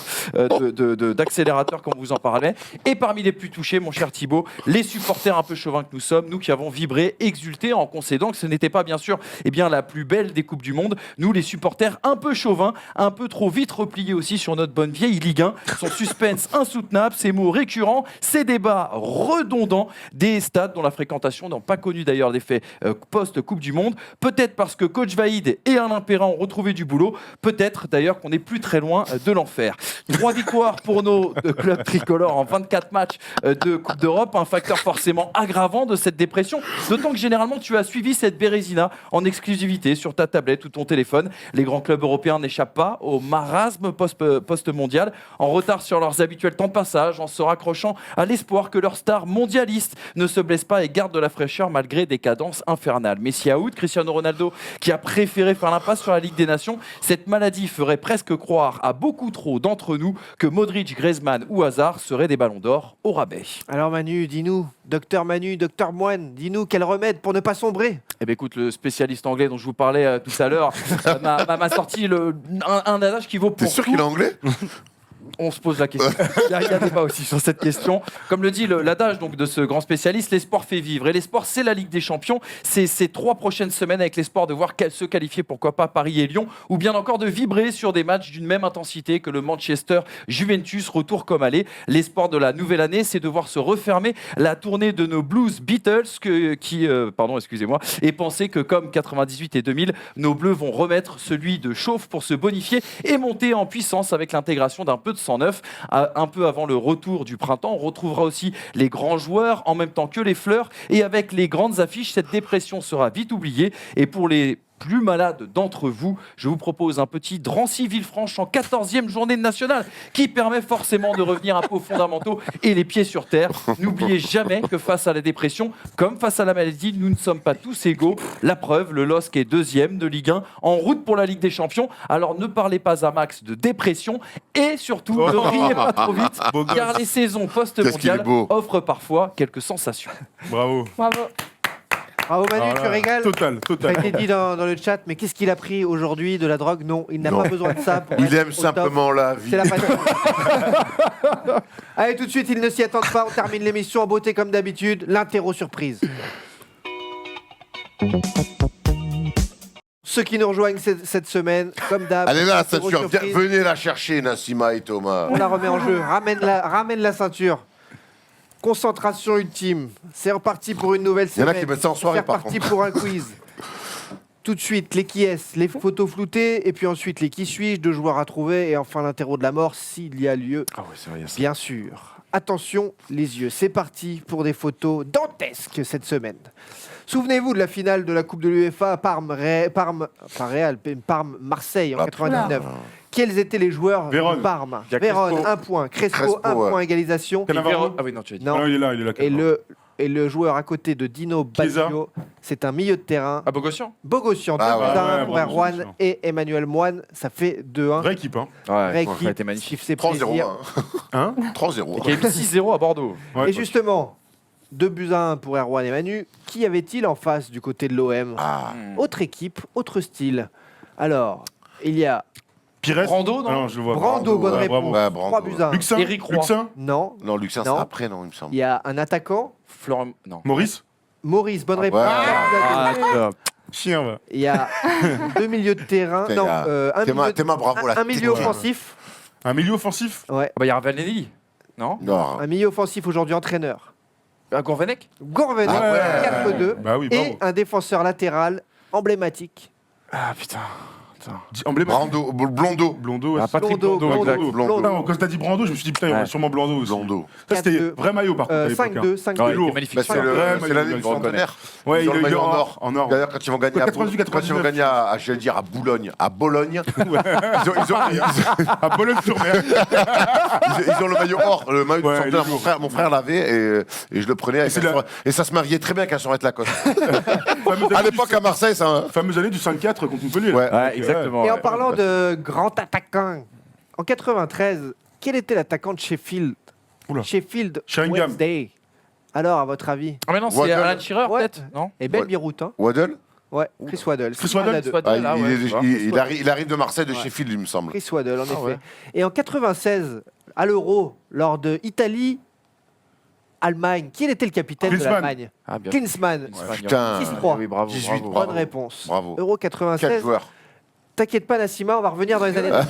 d'accélérateur comme vous en parlait. Et parmi les plus touchés, mon cher Thibaut, les supporters un peu chauvins que nous sommes, nous qui avons vibré, exulté en concédant que ce n'était pas bien sûr la plus belle des Coupes du Monde. Nous, les supporters un peu chauvins, un peu trop vite repliés aussi sur notre bonne vieille Ligue 1. Son suspense insoutenable, ses mots récurrents, ses débats redondants, des stades dont la fréquentation n'ont pas connu d'ailleurs d'effet post-Coupe du Monde. Peut-être parce que coach Vaïd et Alain Perrin ont retrouvé du boulot. Peut-être d'ailleurs qu'on n'est plus très loin de l'enfer. 3 victoires pour nos clubs tricolores en 24 matchs de Coupe d'Europe, un facteur forcément aggravant de cette dépression. D'autant que généralement tu as suivi cette Bérésina en exclusivité sur ta tablette ou ton téléphone. Les grands clubs européens n'échappent pas au marasme post-mondial, en retard sur leurs habituels temps de passage, en se raccrochant à l'espoir que leurs stars mondialistes ne se blessent pas et gardent de la fraîcheur malgré des cadences infernales. Messi out, Cristiano Ronaldo qui a préféré faire l'impasse sur la Ligue des Nations. Cette maladie ferait presque croire à beaucoup trop d'entre nous que Modric, Griezmann ou Hazard seraient des ballons d'or au rabais. Alors Manu, dis-nous, docteur Manu, docteur Moine, dis-nous quel remède pour ne pas sombrer? Eh bien écoute, le spécialiste anglais dont je vous parlais tout à l'heure m'a sorti un adage qui vaut T'es pour sûr tout. qu'il est anglais? On se pose la question. Il y a débat aussi sur cette question. Comme le dit l'adage donc, de ce grand spécialiste, l'espoir fait vivre. Et l'espoir, c'est la Ligue des Champions. C'est ces 3 prochaines semaines avec l'espoir de voir se qualifier, pourquoi pas, Paris et Lyon, ou bien encore de vibrer sur des matchs d'une même intensité que le Manchester Juventus, retour comme aller. L'espoir de la nouvelle année, c'est de voir se refermer la tournée de nos Blues Beatles, et penser que comme 98 et 2000, nos Bleus vont remettre celui de chauffe pour se bonifier et monter en puissance avec l'intégration d'un peu de sang neuf. Un peu avant le retour du printemps, on retrouvera aussi les grands joueurs en même temps que les fleurs, et avec les grandes affiches, cette dépression sera vite oubliée. Et pour les plus malades d'entre vous, je vous propose un petit Drancy-Villefranche en 14e journée de nationale qui permet forcément de revenir un peu aux fondamentaux et les pieds sur terre. N'oubliez jamais que face à la dépression, comme face à la maladie, nous ne sommes pas tous égaux. La preuve, le LOSC est 2e de Ligue 1 en route pour la Ligue des Champions. Alors ne parlez pas à Max de dépression et surtout ne riez pas trop vite car les saisons post-mondiales offrent parfois quelques sensations. Bravo. Bravo. Bravo Manu, tu régales. Total. Ça a été dit dans le chat, mais qu'est-ce qu'il a pris aujourd'hui? De la drogue? Non, il n'a Non. pas besoin de ça. Pour Il être aime au simplement top. la vie. C'est la passion. Allez, tout de suite, ils ne s'y attendent pas. On termine l'émission en beauté comme d'habitude. L'interro surprise. Ceux qui nous rejoignent cette semaine, comme d'hab. Allez là, la l'interro ceinture. surprise. Venez la chercher, Nassima et Thomas. On la remet en jeu. Ramène la ceinture. Concentration ultime. C'est reparti pour une nouvelle Il y en semaine. a qui mettent ça en soirée, C'est par reparti contre. pour un quiz. Tout de suite, les qui est, les photos floutées, et puis ensuite les qui suis-je, 2 joueurs à trouver, et enfin l'interro de la mort, s'il y a lieu, Ah ouais, c'est vrai, bien sûr. Attention, les yeux, c'est parti pour des photos dantesques cette semaine. Souvenez-vous de la finale de la Coupe de l'UEFA Parme-Marseille en Ah, 99. Quels étaient les joueurs Vérone. de Parme? Il y a Vérone, Crespo. 1 point. Crespo, Crespo, 1 ouais. point, égalisation. Cannavaro. Ah oui, non, tu as dit. Non. Ah, il est là. Et le joueur à côté de Dino Chiesa. Baggio, c'est un milieu de terrain. Ah, Bogossian. Bogossian, 2 Ah ouais. buts à 1 Ouais, pour bravo, Erwan Bogossian. et Emmanuel Moine. Ça fait 2-1. Vraie équipe, hein. Ouais, Vraie ça a équipe, été magnifique. qui fait 3-0. plaisir. Hein 3-0. Qui a mis 6-0 à Bordeaux. Ouais. Et justement, 2 buts à 1 pour Erwan et Manu. Qui avait-il en face du côté de l'OM? Ah. Autre équipe, autre style. Alors, il y a Pires. Brando, non Ah non, je le vois. Brando, bonne ouais, réponse. bravo. Ouais, Brando. 3 buts à 1. Luxin. Eric Roy. Luxin. Non. Non, Luxin, c'est Non. après, non, il me semble. Il y a un attaquant. Florent. Non. Maurice. Maurice, bonne réponse. Ouais. 4 buts à 2. Ah, Chien, va. Il y a 2 milieux de terrain. Putain, Non, il y a- un milieu, Théma, bravo, là. un milieu offensif. Un milieu offensif. Ouais. bah, il y a Ravanelli. Non. Non. Un milieu offensif aujourd'hui entraîneur. Gourvenec. Gourvenec, Ah ouais. 4-2. Bah oui, Et bravo. un défenseur latéral emblématique. Ah putain. Emblématique. Brando, Blondo. Blondo. ouais. Ah, Patrick Blondeau, Blondeau, exact. Blondeau. Non, quand t'as dit Brando, je me suis dit, putain, il y aura Ouais. sûrement Blondeau aussi. Blondo. Ça, c'était 4-2. vrai maillot, par contre. à l'époque, hein. 5-2, 5-2. Ouais, lourd. il est magnifique. Bah, c'est Ouais, l'année du je reconnais. centenaire. Ouais, Ils ont le il est maillot en en or. en or. D'ailleurs, quand ils vont gagner, 98, quand ils vont gagner je vais le dire, à Boulogne, à Bologne, À Bologne-sur-Mer. ils ont le maillot or, le maillot Ouais, du centenaire. il est lourd. Mon frère l'avait et je le prenais. Avec c'est un la- sur- Et ça se mariait très bien avec un survêt Lacoste. Fameuse À année l'époque, du- à Marseille, ça. fameuse année du 5-4 contre Montpellier. là. Ouais. Ouais, exactement. Et en ouais. parlant de grand attaquant, en 93, quel était l'attaquant de Sheffield? Oula. Sheffield Sheringham. Wednesday. Alors, à votre avis? Ah, mais non, c'est Waddle. Alan Shearer, Ouais. peut-être. Non. Et belle Ouais. Biroute, hein? Waddle. Ouais, Chris Waddle. Chris Waddle, 1-2. Soit Ah, là, ouais, tu vois. il arrive de Marseille, de Sheffield, il me semble. Chris Waddle, en Ah effet. ouais. Et en 96, à l'Euro, lors de Italie-Allemagne, qui était le capitaine de Klinsmann. l'Allemagne? Ah, bien. Klinsmann. Putain. 6-3. Oui, bravo. 18, bravo. bravo. Bonne réponse. Bravo. Euro 4 96. joueurs. T'inquiète pas, Nassima, on va revenir dans les années 2000.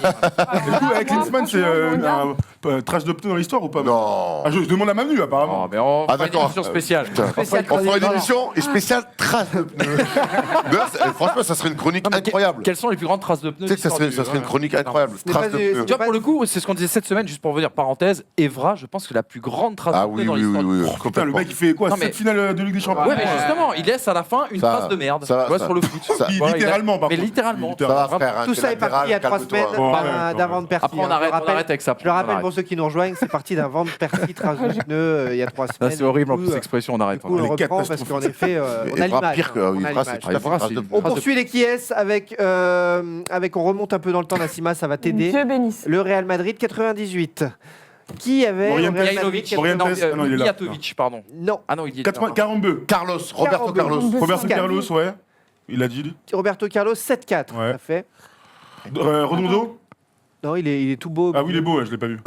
Du coup, avec Klinsmann, c'est un trash de pneus dans l'histoire ou pas? Non. Ah, je demande à Manu, apparemment. Oh, mais on Ah, fera une d'accord. émission spéciale. Spécial On fera une chronique. émission spéciale trace de pneus. D'ailleurs, franchement, ça serait une chronique Non, mais incroyable. Quelles sont les plus grandes traces de pneus Tu sais que ça d'histoire serait du- une chronique incroyable. n'est Trace pas de du- pneus. Tu vois, pour le coup, c'est ce qu'on disait cette semaine, juste pour venir parenthèse, Evra, je pense que la plus grande trace Ah de pneus oui, dans oui, l'histoire. oui, oui. Putain, le Complètement. mec, il fait quoi? Non, mais- 7 finales de Ligue des Champions. Ouais, mais justement, il laisse à la fin une Ça- trace de merde. ça va, tu vois, ça- sur le foot. ça- Voilà, il a- littéralement, par Mais contre. littéralement. Ça va, frère. hein, Tout t'es ça est parti il y a 3 calme-toi. semaines Bon, d'un vent de Percy. Après, on hein. arrête, Je le rappelle- avec ça. Je le rappelle On pour ceux qui nous rejoignent, c'est parti d'un vent de Percy, trace de pneus il y a 3 Là, semaines. c'est horrible en Du plus, coup, l'expression, on arrête. Du coup, on Les reprend parce catastrophes. qu'en effet, on a Evra, l'image. pire que hein, on a Evra, c'est l'image. tout à fait Evra, trace c'est de une- pneus. On poursuit les qui est avec, on remonte un peu dans le temps, Nassima, ça va t'aider. Dieu bénisse. Le Real Madrid 98. Qui avait au Morientes. Real Madrid Mihailovic, Morientes. non, Ah non, il est là. Mijatovic, pardon. Non, Ah non, il y est. 42. Carlos, Roberto 42. Carlos. Roberto 6-4. Carlos, ouais. Il a dit. Roberto Carlos 7-4. Ouais. Ça fait. Redondo. Non, il est tout beau. Ah oui, il est beau, ouais, je l'ai pas vu.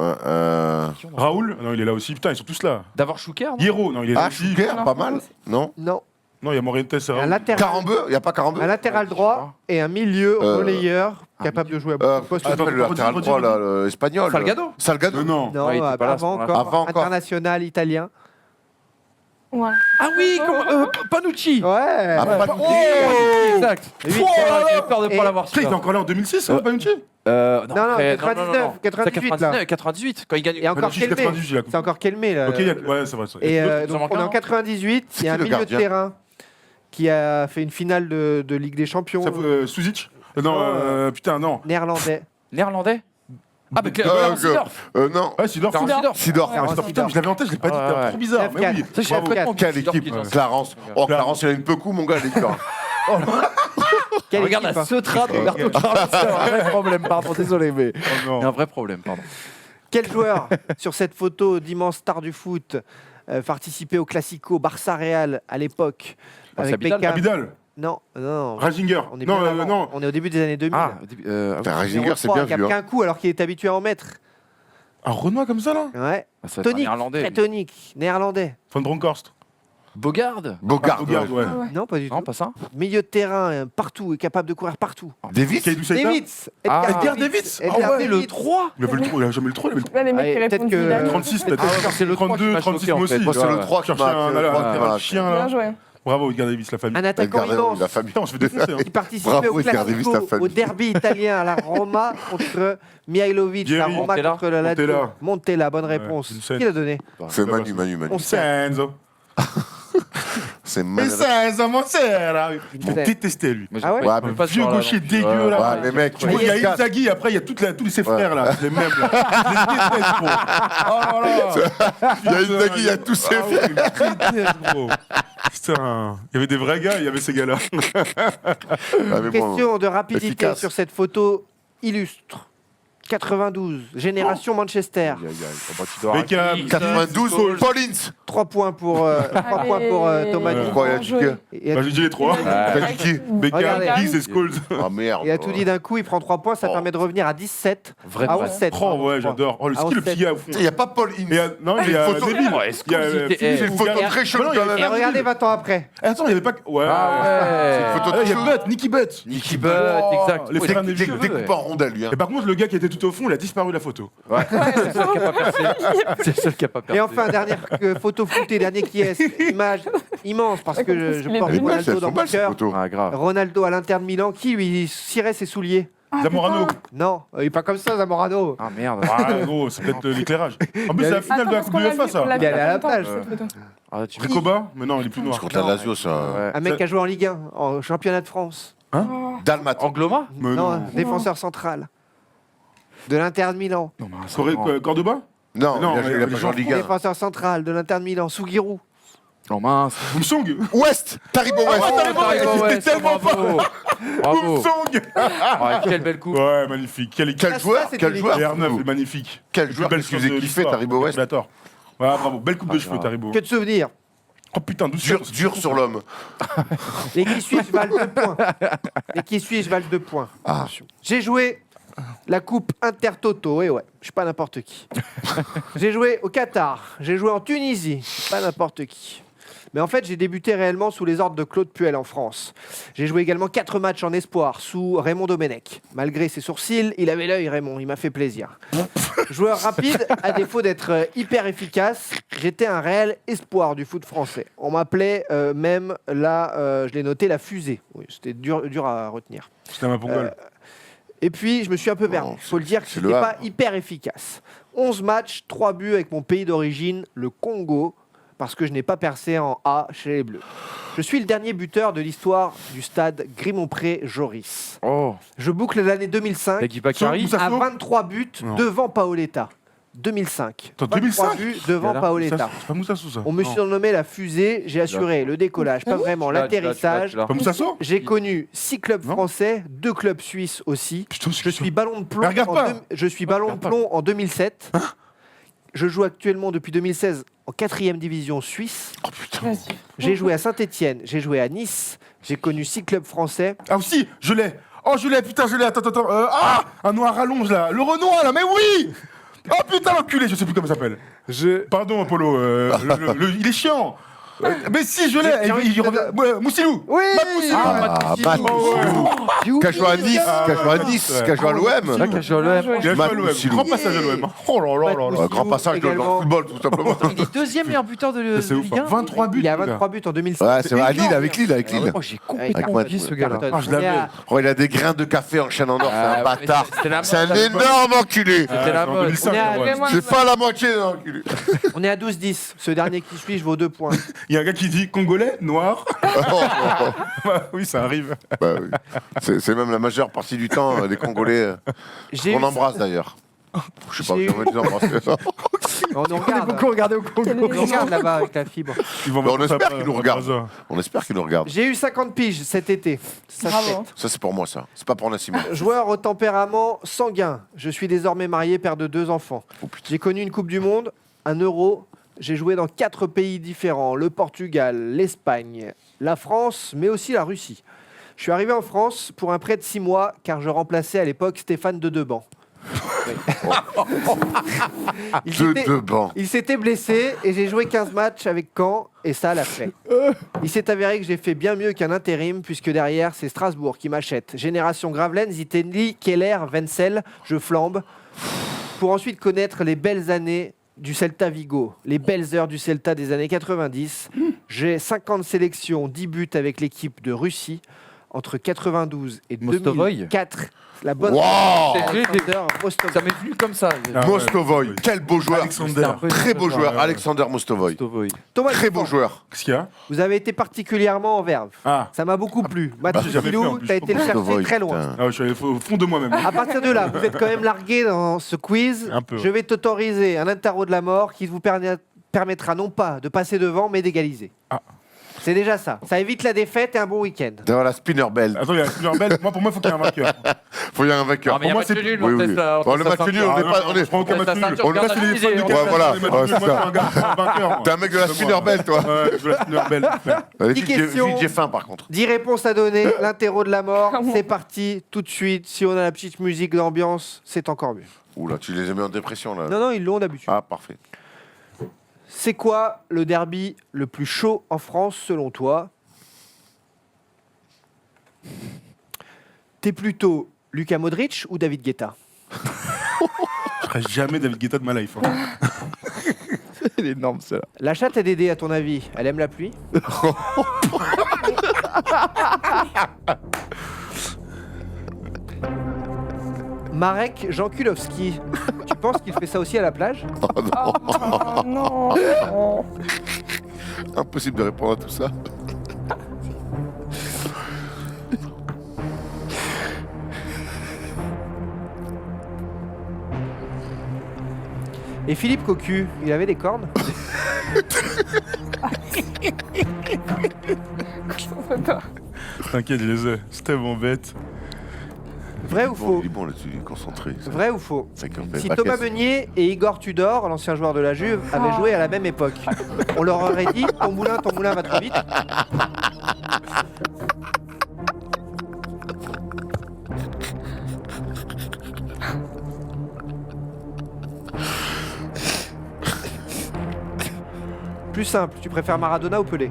Raoul? Non, il est là aussi. Putain, ils sont tous là. D'avoir Chouker, non Hiro, non, il est là Ah, aussi. Chouker, pas mal. Non. Non. Non, il y a Morientes et Un Raoul. latéral, Carambeu, il n'y a pas Carambeu. un latéral droit et un milieu relayeur capable de jouer à beaucoup de postes. Attends, le latéral redis, droit, là, l'espagnol. Salgado. Salgado. Non. Non, Ouais, il était pas là à ce avant moment-là. encore. Avant encore. International italien. Voilà. Ah oui, Panucci. Ouais. Ah, pas de- Exact. Oui. J'ai peur de Et- pas l'avoir. Putain, il était encore là en 2006, hein, Panucci? Non, Non, 99, 98, là. 98, quand il gagne. Et encore Panucci, Kelmé. 98, il a coupé. C'est encore Kelmé, là. Ok, ouais, c'est vrai. c'est vrai. Et L'autre, donc, ça manque on est un, en non 98. Il y a un le milieu de gardien terrain qui a fait une finale de Ligue des Champions Suzic? Non, putain, non. néerlandais. Néerlandais. Ah, mais Sidorf. Non. Ouais, Sidorf. Clarence Sidorf. Sidorf. Clarence Putain, putain, mais je l'avais en tête, je l'ai pas dit. Ouais, C'était ouais. trop bizarre. Mais oui. Ça, j'ai complètement Quelle Sidorf équipe qui est dans ce- Clarence. Oh, Clarence, il a une peu coup, mon gars, il est dur. Quelle Regarde équipe, la hein. Seutra de Roberto Carlos. C'est un vrai problème, pardon, désolé, mais. Oh Il y a un non. vrai problème, pardon. Quel joueur, sur cette photo d'immense star du foot, participait au Classico Barça-Real à l'époque Bah, c'est avec Abidal. Beckham. Abidal. Non, non. Rajinger. On est bien Non, avant. non. On est au début des années 2000. Ah, Putain, Reisinger, Numéro c'est 3, bien qui a vu. pris hein. un coup alors qu'il est habitué à en mettre. Un Renoir comme ça, là? Ouais. ça va être un Tonique, néerlandais. très tonique, néerlandais. Von Bronckhorst. Bogard. Bogart. Bogard, ouais. Non, pas du Non, tout. pas ça. Milieu de terrain, capable de courir partout. Davis. Kaidou Seita. Davids. Ah. Edgar Davids. Edgar Ah ouais, Davids. le 3. Il avait le 3, il a jamais le 3, il avait le 3. Là, les mecs Allez, qui peut-être répondent que- Zidane. 36 peut-être. Ah ouais, c'est le 3 qui 32, m'a 36 choqué, en moi fait. aussi. Moi, c'est le Ouais. 3 qui Chercher m'a. un latéral chien, Bien là. joué. Bravo, Edgar Davis, la famille. Un attaquant immense La famille. Putain, on se fait défoncer. hein. qui participait Bravo, au Edgar Davis, ta Classico, famille. au derby italien à la Roma contre Mihailovic. La Jerry. Roma Montella. contre la Lazio. Montella. Montella, bonne réponse. Vincent. Qui l'a donné? C'est Manu. On sait. Enzo. C'est Manu. Enzo, mon sera. Je Ouais. détestais lui. Mais Ah ouais j'ai pas- Ouais, je peux pas Vieux sur la- gaucher dégueu, Ouais, là. Ouais, mais mec, Tu vois, il y a casse. Inzaghi, après il y a tous ses frères là, les mêmes là. Je les déteste, gros. Oh là là. Il y a Inzaghi, il y a tous ses Ah ouais, je les déteste, gros. Putain, il y avait des vrais gars, il y avait ces gars-là. Ah, mais bon. Question de rapidité efficace. sur cette photo illustre. 92, génération Manchester. Aïe, aïe, aïe. Bon, bah, tu dois Beckham, arrêter. 92, Scholes. Paulins. 3 points pour, Thomas Ouais. Di. Pourquoi il a Bien dit joué. que- Et Bah, j'ai dit les trois. T'as dit qui Beckham, Regardez. Giggs et Scholes. Ah merde. Il a tout dit d'un coup, il prend 3 points, ça Oh. permet de revenir à 17. Vrai À vrai. 11-7. Oh ouais, j'adore. Oh, Ah, c'est qui le petit gars au fond? Il n'y a pas Paul Et il y Ince. a- non, il y a Une photo- Neville. Oh, est-ce Il y a que vous étiez- Philippe Une photo Foucault. très chaude, Non, il y a- quand même. Et regardez 20 ans après. Eh, attends, il n'y avait pas. Ouais. Ah ouais. Photo Ah, il y a de Butt, Nicky Butt. Nicky Butt, exact. Les Ouais, frères des Neville. cheveux, Découpé en rondelles, lui. hein. Et par contre, le gars qui était tout au fond, il a disparu de la photo. Ouais, c'est le seul qui a pas percé. C'est le seul qui a pas percé. Et enfin, dernière photo floutée, dernier qui est image immense parce que je Il est porte plus Elles Ronaldo sont dans mon belles, ces cœur. photos. Ah, grave. Ronaldo à l'Inter de Milan, qui lui cirait ses souliers? Zamorano. Non, il est pas comme ça, Zamorano. Ah merde. Ah, gros, c'est peut-être l'éclairage. En plus, c'est la finale de la Attends, Coupe parce de qu'on UEFA, l'a ça. vu, on l'a Il est vu allé à la longtemps, plage. cette photo. Ah, tu Recoba? Mais non, il est plus noir. Contre la Lazio, ça. Ouais. Un mec qui a joué en Ligue 1, en championnat de France. Dalmat. Angloma Mais Non, non. un défenseur central. De l'Inter de Milan. Non, mais ça, Cordoba? Non, Non, il a joué mais la les en gens- Ligue 1. Défenseur central de l'Inter de Milan, Sougirou. non, mince. Boumsong? West. Taribo West. Bravo, ouais, tellement bravo. Bravo. Boumsong! Ah, quelle belle coupe. Ouais, magnifique. Quel Quel joueur c'est Quel une joueur Et R9 est magnifique. Quel Le joueur plus belle que tu faisais chose de kiffer, l'histoire. Taribo West Calculator. Ouais, bravo. Belle coupe de cheveux, grave. Taribo. Que de souvenirs. Oh putain, 12 Dur, dur sur l'homme. Les qui suis-je valent 2 points. Les qui suis-je valent 2 points. Attention. J'ai joué la coupe Intertoto, et ouais, je suis pas n'importe qui. J'ai joué au Qatar, j'ai joué en Tunisie, je suis pas n'importe qui. Mais en fait, j'ai débuté réellement sous les ordres de Claude Puel en France. J'ai joué également 4 matchs en espoir sous Raymond Domenech. Malgré ses sourcils, il avait l'œil, Raymond, il m'a fait plaisir. Joueur rapide, à défaut d'être hyper efficace, j'étais un réel espoir du foot français. On m'appelait même, là, je l'ai noté, la fusée. Oui, c'était dur à retenir. C'était un pongol. Et puis, je me suis un peu perdu. Il faut le dire que c'est c'était le pas Havre. hyper efficace. 11 matchs, 3 buts avec mon pays d'origine, le Congo, parce que je n'ai pas percé en A chez les Bleus. Je suis le dernier buteur de l'histoire du stade Grimont-Pré-Joris. Oh. Je boucle l'année 2005 L'équipe Bakary. Moussa- à Sasso 23 buts Non. devant Paoletta. 2005. Attends, 23 2005? buts devant Là, Paoletta. C'est pas Moussassou, ça. On me Non. surnommait la fusée, j'ai assuré le décollage, pas vraiment l'atterrissage. Pas Moussassou? J'ai connu 6 clubs Non. français, 2 clubs suisses aussi. Putain, Je suis ballon de plomb. Mais regarde pas. Je suis ballon de Regarde pas. plomb en 2007. Je joue actuellement depuis 2016 en 4e division suisse. Oh putain. Vas-y. J'ai joué à Saint-Étienne, j'ai joué à Nice. J'ai connu 6 clubs français. Ah aussi, je l'ai. Oh, je l'ai, putain, je l'ai. Attends. Un noir rallonge là. Le Renoir là, mais oui. Oh putain, l'enculé, je sais plus comment il s'appelle. Pardon, Apollo. Il est chiant. Mais si, je l'ai. Il revient. Moussilou. Oui. Matt Moussilou. Qui a joué à Nice, qui a joué à l'OM. Là, qui a joué à l'OM. Il a joué à l'OM. Grand passage à l'OM. Oh là là. Grand passage dans le football, tout simplement. Il est deuxième meilleur buteur de C'est ouf. Ligue 1. 23 buts. Il a 23 buts en 2006. Ouais, c'est vrai, à Lille, avec Lille. Oh, j'ai complètement Avec moi, oublié ce gars-là. Carton. je l'avais. Oh, il a des grains de café en chaîne en or, c'est un bâtard. C'était la C'est un mode. énorme enculé. C'était la en mode. 2005, On est à- ouais. Vraiment, C'est pas la moitié d'un enculé. On est à 12-10. Ce dernier qui suit, je vaux 2 points. Il y a un gars qui dit Congolais, noir. Oui, ça arrive. Bah oui. C'est même la majeure partie du temps, les Congolais. J'ai On eu- embrasse d'ailleurs. Je sais pas J'ai si on va les embrasser. On nous regarde. regardé au On Congo. nous regarde là-bas avec la fibre. Ils vont Bah, on mettre ça espère après, qu'ils nous après regardent. ça. On espère qu'ils nous regardent. J'ai eu 50 piges cet été. Ça se Bravo. fête. Ça, c'est pour moi, ça. C'est pas pour Nassima. Joueur au tempérament sanguin. Je suis désormais marié, père de 2 enfants. Oh putain. J'ai connu une Coupe du Monde, un Euro. J'ai joué dans 4 pays différents, le Portugal, l'Espagne, la France, mais aussi la Russie. Je suis arrivé en France pour un prêt de 6 mois, car je remplaçais à l'époque Stéphane de Deban. Il s'était blessé et j'ai joué 15 matchs avec Caen et ça l'a fait. Il s'est avéré que j'ai fait bien mieux qu'un intérim puisque derrière c'est Strasbourg qui m'achète. Génération Gravelaine, Zitenli, Keller, Wenzel, je flambe. Pour ensuite connaître les belles années du Celta Vigo, les belles heures du Celta des années 90. J'ai 50 sélections, 10 buts avec l'équipe de Russie entre 92 et Mostovoy. 2004. La bonne Wow. Alexander Mostovoy. Ça m'est venu comme ça. Ah, Mostovoy, quel beau joueur. Alexander. Très beau joueur, Ouais, ouais. Alexander Mostovoy. Mostovoy. Thomas Très beau Dupont, joueur. Qu'est-ce qu'il y a? vous avez été particulièrement en verve. Ah. Ça m'a beaucoup plu. j'ai jamais fait, en Matou, plus, tu as été le chercher Mostovoy, très loin. putain. Ah, je suis allé au fond de moi-même. À partir de là, vous êtes quand même largué dans ce quiz. Un peu. Je vais t'autoriser un interro de la mort qui vous permettra non pas de passer devant, mais d'égaliser. Ah. C'est déjà ça. Ça évite la défaite et un bon week-end. Dans la spinner bell. Attends, il y a plusieurs belles. Pour moi, il faut qu'il y ait un vainqueur. Faut y avoir un vainqueur. Ah, mais il y a moi, match c'est- nul, oui, on oui. teste la- on Bon, le teste la match nul, ceinture. on n'est pas. On est. Je prends aucun On match teste la nul. ceinture, on regarde laisse la les visée, fans du on Ouais, teste voilà. la- Ouais, c'est ça. Vainqueur. T'es un mec de la spinner bell, toi. Ouais, je veux la spinner belle. Allez, questions. vite, j'ai faim, par contre. 10 réponses à donner, l'interro de la mort. C'est parti tout de suite. Si on a la petite musique d'ambiance, c'est encore mieux. Oula, tu les as mis en dépression, là. Non, ils l'ont d'habitude. Ah, parfait. C'est quoi le derby le plus chaud en France selon toi? T'es plutôt Luka Modric ou David Guetta? Je serai jamais David Guetta de ma life. hein. Elle est énorme, celle-là. La chatte à Dédé, à ton avis, elle aime la pluie? Marek Jankulovski, tu penses qu'il fait ça aussi à la plage? Oh non. Impossible de répondre à tout ça. Et Philippe Cocu, il avait des cornes? T'inquiète, je les ai. C'était mon bête. Vrai ou Bon, faux? il est bon là-dessus, il est concentré. Vrai ou faux? C'est un bel Si baquet. Thomas Meunier et Igor Tudor, l'ancien joueur de la Juve, avaient joué à la même époque, on leur aurait dit ton moulin va trop vite. Plus simple, tu préfères Maradona ou Pelé?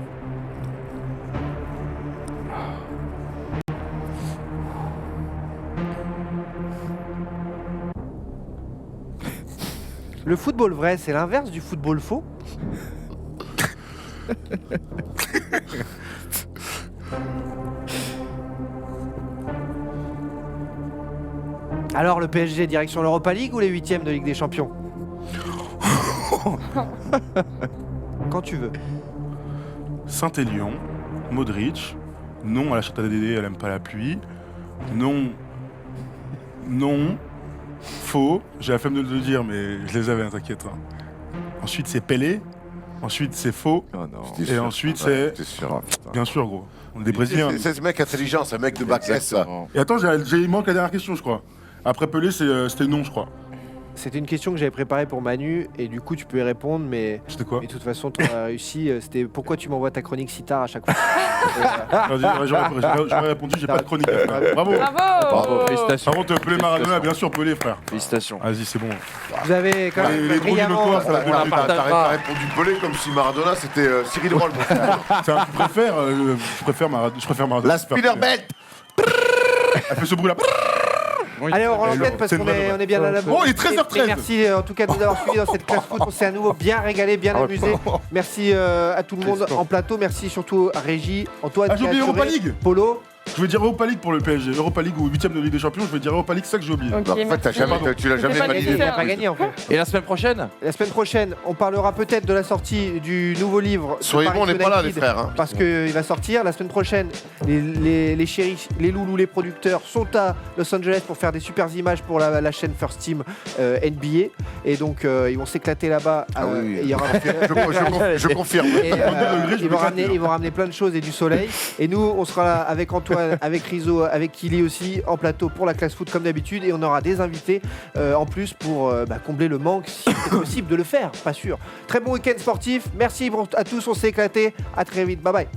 Le football vrai, c'est l'inverse du football faux? Alors le PSG direction l'Europa League ou les 8e de Ligue des Champions? Quand tu veux. Saint-Élion, Modric, non à la chatte à Dédé, elle aime pas la pluie. Non, faux, j'ai la flemme de le dire, mais je les avais, hein, t'inquiète. hein. Ensuite, c'est Pelé. Ensuite, c'est faux. Oh non. J'étais Et sûr. ensuite, Ouais, c'est. j'étais sûr. Bien sûr, gros. On est des Brésiliens. C'est ce mec intelligent, c'est un mec de bac S, ça. Exactement. Et attends, il manque la dernière question, je crois. Après Pelé, c'était non, je crois. C'était une question que j'avais préparée pour Manu et du coup tu peux y répondre, mais C'était quoi? de toute façon tu as réussi. C'était pourquoi tu m'envoies ta chronique si tard à chaque fois. J'aurais répondu, j'ai pas de chronique à faire. Bravo. Bravo, félicitations. Par contre, Pelé Maradona, bien sûr, Pelé, frère. Félicitations. Vas-y, c'est bon. Vous avez quand même Les trous du brillamment. notoire, ça va T'as partagera. répondu Pelé comme si Maradona c'était Cyril Roll. Je préfère Maradona. La Spider-Bet. Elle fait ce bruit là. Allez, on l'antenne parce C'est qu'on une vraie est bien à la Bon, il est 13h13. Et merci en tout cas de nous avoir suivis dans cette classe foot. On s'est à nouveau bien régalé, bien amusé. Merci à tout le monde en plateau. Merci surtout à Régie, Antoine, Ah, j'ai oublié Europa League. Polo. Je vais dire Europa League pour le PSG. Europa League ou 8ème de Ligue des Champions, je vais dire Europa League, c'est ça que j'ai oublié. Ok, En fait, merci. tu l'as jamais J'ai pas validé. Il n'a pas gagné en fait. Et la semaine prochaine La semaine prochaine, on parlera peut-être de la sortie du nouveau livre. de Soyez Paris bons, on n'est pas là, les United, frères. Hein. Parce qu'il va sortir. La semaine prochaine, les chéris, les loulous, les producteurs sont à Los Angeles pour faire des super images pour la chaîne First Team NBA. Et donc, ils vont s'éclater là-bas. Ah oui. Il y aura Je confirme. Et, degrés, je ils vont ramener plein de choses et du soleil. Et nous, on sera là avec Antoine, avec Rizzo, avec Kili aussi, en plateau pour la classe foot comme d'habitude. Et on aura des invités en plus pour combler le manque, si c'est possible de le faire, pas sûr. Très bon week-end sportif. Merci à tous, on s'est éclaté. À très vite. Bye bye.